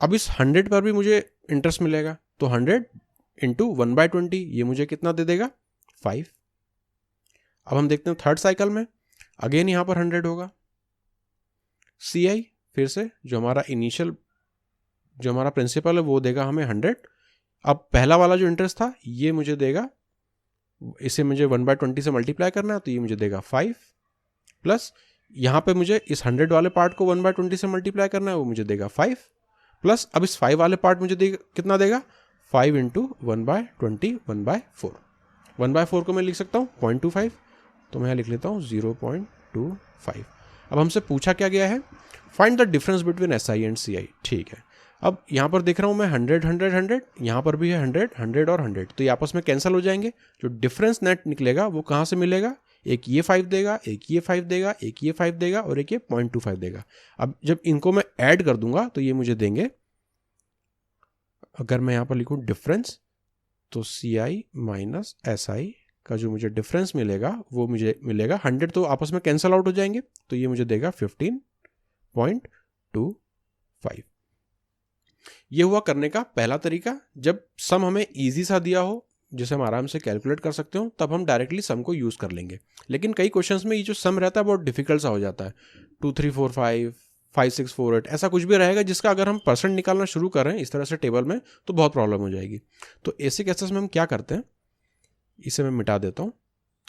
अब इस 100 पर भी मुझे इंटरेस्ट मिलेगा, तो 100 इंटू 1/20, ये मुझे कितना दे देगा, 5। अब हम देखते हैं थर्ड साइकिल में, अगेन यहाँ पर 100 होगा। CI फिर से जो हमारा प्रिंसिपल है वो देगा हमें 100। अब पहला वाला जो इंटरेस्ट था ये मुझे देगा, इसे मुझे 1/20 से मल्टीप्लाई करना है, तो ये मुझे देगा 5, प्लस यहाँ पे मुझे इस 100 वाले पार्ट को 1/20 से मल्टीप्लाई करना है, वो मुझे देगा 5, प्लस अब इस 5 वाले पार्ट मुझे कितना देगा, 5 इंटू 1/20, 1/4। 1/4 को मैं लिख सकता हूँ 0.25, तो मैं यहाँ लिख लेता हूँ 0.25। अब हमसे पूछा क्या गया है, find the difference between SI and CI। ठीक है, अब यहाँ पर देख रहा हूँ मैं 100 100 100, यहाँ पर भी है 100 100 और 100, तो ये आपस में कैंसिल हो जाएंगे। जो डिफरेंस नेट निकलेगा वो कहाँ से मिलेगा, एक ये 5 देगा, एक ये 5 देगा, एक ये 5 देगा और एक ये 0.25 देगा। अब जब इनको मैं ऐड कर दूंगा तो ये मुझे देंगे, अगर मैं यहाँ पर लिखूँ डिफरेंस, तो CI माइनस SI का जो मुझे डिफरेंस मिलेगा वो मुझे मिलेगा 100, तो आपस में कैंसल आउट हो जाएंगे, तो ये मुझे देगा 15.25। ये हुआ करने का पहला तरीका। जब सम हमें इजी सा दिया हो जिसे हम आराम से कैलकुलेट कर सकते हो, तब हम डायरेक्टली सम को यूज़ कर लेंगे। लेकिन कई क्वेश्चंस में ये जो सम रहता है बहुत डिफिकल्ट सा हो जाता है, 2 3 4 5 5 6 4 8 ऐसा कुछ भी रहेगा जिसका अगर हम परसेंट निकालना शुरू करें इस तरह से टेबल में तो बहुत प्रॉब्लम हो जाएगी। तो ऐसे केसेस में हम क्या करते हैं, इसे मैं मिटा देता हूँ,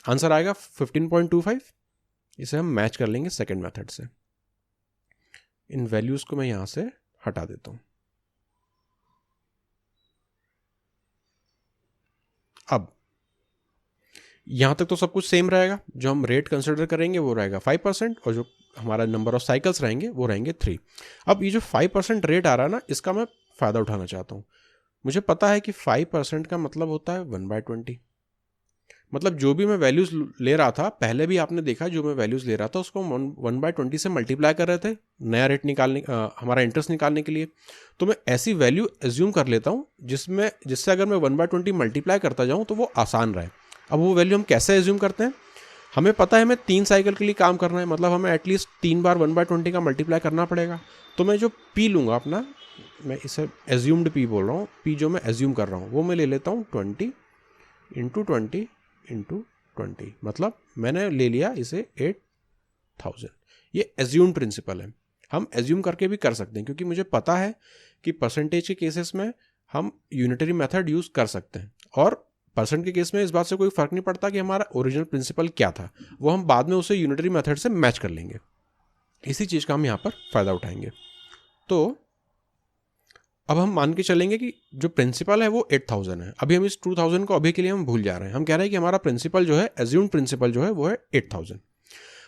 आंसर आएगा 15.25। इसे हम मैच कर लेंगे सेकेंड मेथड से। इन वैल्यूज़ को मैं यहाँ से हटा देता हूँ। अब यहाँ तक तो सब कुछ सेम रहेगा, जो हम रेट कंसिडर करेंगे वो रहेगा 5% और जो हमारा नंबर ऑफ साइकिल्स रहेंगे वो रहेंगे 3। अब ये जो 5% रेट आ रहा है ना, इसका मैं फ़ायदा उठाना चाहता हूँ। मुझे पता है कि 5% का मतलब होता है 1/20। मतलब जो भी मैं वैल्यूज़ ले रहा था, पहले भी आपने देखा जो मैं वैल्यूज़ ले रहा था उसको 1/20 से मल्टीप्लाई कर रहे थे नया रेट निकालने, हमारा इंटरेस्ट निकालने के लिए। तो मैं ऐसी वैल्यू एज्यूम कर लेता हूँ जिससे अगर मैं 1/20 मल्टीप्लाई करता जाऊँ तो वो आसान रहे। अब वो वैल्यू हम कैसे एज्यूम करते हैं, हमें पता है हमें 3 साइकिल के लिए काम करना है, मतलब हमें एटलीस्ट 3 बार 1/20 का मल्टीप्लाई करना पड़ेगा। तो मैं जो P लूँगा अपना, मैं इसे एज्यूम्ड P बोल रहा हूँ, P जो मैं एज्यूम कर रहा हूँ वो मैं ले लेता हूँ 20 × 20 × 20, मतलब मैंने ले लिया इसे 8000। ये एज्यूम्ड प्रिंसिपल है। हम एज्यूम करके भी कर सकते हैं क्योंकि मुझे पता है कि परसेंटेज के केसेस में हम यूनिटरी मेथड यूज़ कर सकते हैं, और परसेंट के केस में इस बात से कोई फ़र्क नहीं पड़ता कि हमारा ओरिजिनल प्रिंसिपल क्या था, वो हम बाद में उसे यूनिटरी मेथड से मैच कर लेंगे। इसी चीज़ का हम यहाँ पर फ़ायदा उठाएंगे। तो अब हम मान के चलेंगे कि जो प्रिंसिपल है वो 8000 है। अभी हम इस 2000 को अभी के लिए हम भूल जा रहे हैं। हम कह रहे हैं कि हमारा प्रिंसिपल जो है, एज्यूम्ड प्रिंसिपल जो है वो है 8000।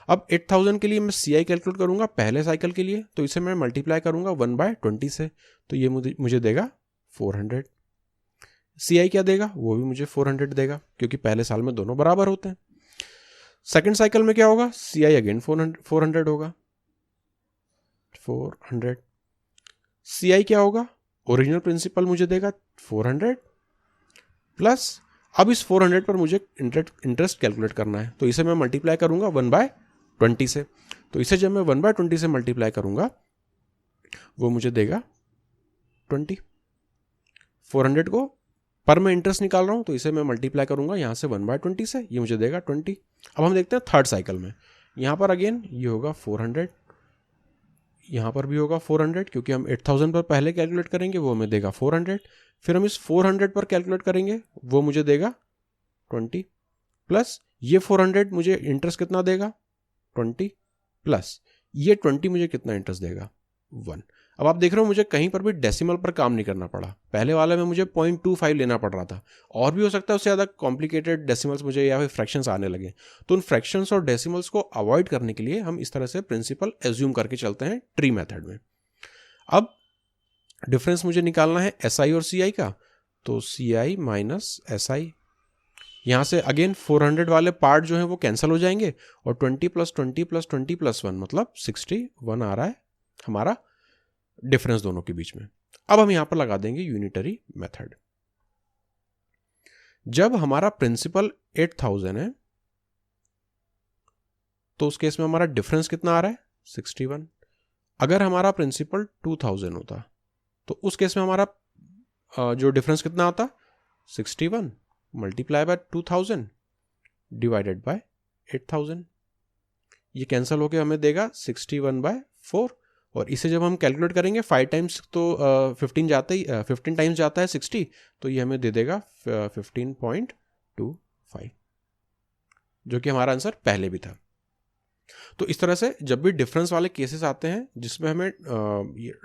अब 8000 के लिए मैं CI कैलकुलेट करूँगा पहले साइकिल के लिए, तो इसे मैं मल्टीप्लाई करूँगा 1/20 से, तो ये मुझे देगा 400। CI क्या देगा, वो भी मुझे 400 देगा क्योंकि पहले साल में दोनों बराबर होते हैं। सेकेंड साइकिल में क्या होगा, CI अगेन 400 होगा, 400। CI क्या होगा, ओरिजिनल प्रिंसिपल मुझे देगा 400 प्लस, अब इस 400 पर मुझे इंटरेस्ट कैलकुलेट करना है, तो इसे मैं मल्टीप्लाई करूंगा 1/20 से। तो इसे जब मैं 1/20 से मल्टीप्लाई करूंगा वो मुझे देगा 20। 400 को पर मैं इंटरेस्ट निकाल रहा हूँ तो इसे मैं मल्टीप्लाई करूंगा यहाँ से 1/20 से, ये मुझे देगा 20। अब हम देखते हैं थर्ड साइकिल में, यहाँ पर अगेन ये होगा 400, यहाँ पर भी होगा 400 क्योंकि हम 8000 पर पहले कैलकुलेट करेंगे, वो हमें देगा 400। फिर हम इस 400 पर कैलकुलेट करेंगे, वो मुझे देगा 20 प्लस ये 400 मुझे इंटरेस्ट कितना देगा 20 प्लस ये 20 मुझे कितना इंटरेस्ट देगा 1। अब आप देख रहे हो मुझे कहीं पर भी डेसिमल पर काम नहीं करना पड़ा। पहले वाले में मुझे 0.25 लेना पड़ रहा था, और भी हो सकता है उससे ज़्यादा कॉम्प्लिकेटेड डेसिमल्स मुझे या फिर फ्रैक्शंस आने लगे। तो उन फ्रैक्शंस और डेसिमल्स को अवॉइड करने के लिए हम इस तरह से प्रिंसिपल एज्यूम करके चलते हैं ट्री मेथड में। अब डिफरेंस मुझे निकालना है SI और CI का, तो CI माइनस SI, यहाँ से अगेन 400 वाले पार्ट जो है वो कैंसिल हो जाएंगे और 20 + 20 + 20 + 1 मतलब 61 आ रहा है हमारा डिफरेंस दोनों के बीच में। अब हम यहां पर लगा देंगे यूनिटरी मेथड। जब हमारा प्रिंसिपल 8000 है तो उस केस में हमारा डिफरेंस कितना आ रहा है 61। अगर हमारा प्रिंसिपल 2000 होता तो उस केस में हमारा जो डिफरेंस कितना आता 61 मल्टीप्लाई बाय 2000 डिवाइडेड बाय 8000। ये कैंसिल होकर हमें देगा 61/4, और इसे जब हम कैलकुलेट करेंगे 5 टाइम्स तो 15 जाता ही 15 टाइम्स जाता है 60, तो ये हमें दे देगा 15.25, जो कि हमारा आंसर पहले भी था। तो इस तरह से जब भी डिफरेंस वाले केसेस आते हैं जिसमें हमें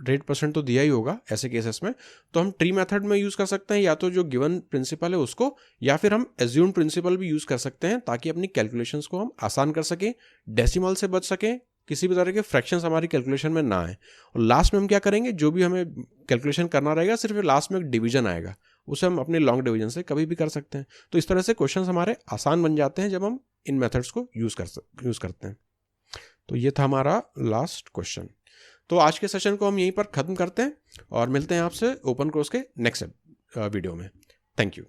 रेट परसेंट तो दिया ही होगा, ऐसे केसेस में तो हम ट्री मेथड में यूज़ कर सकते हैं, या तो जो गिवन प्रिंसिपल है उसको, या फिर हम एज्यूम्ड प्रिंसिपल भी यूज़ कर सकते हैं ताकि अपनी कैलकुलेशंस को हम आसान कर सकें, डेसिमल से बच सकें, किसी भी तरह के फ्रैक्शंस हमारी कैलकुलेशन में ना आए। और लास्ट में हम क्या करेंगे, जो भी हमें कैलकुलेशन करना रहेगा सिर्फ लास्ट में एक डिवीजन आएगा, उसे हम अपने लॉन्ग डिवीजन से कभी भी कर सकते हैं। तो इस तरह से क्वेश्चंस हमारे आसान बन जाते हैं जब हम इन मेथड्स को यूज़ करते हैं। तो ये था हमारा लास्ट क्वेश्चन। तो आज के सेशन को हम यहीं पर ख़त्म करते हैं और मिलते हैं आपसे ओपन कोर्स के नेक्स्ट वीडियो में। Thank you.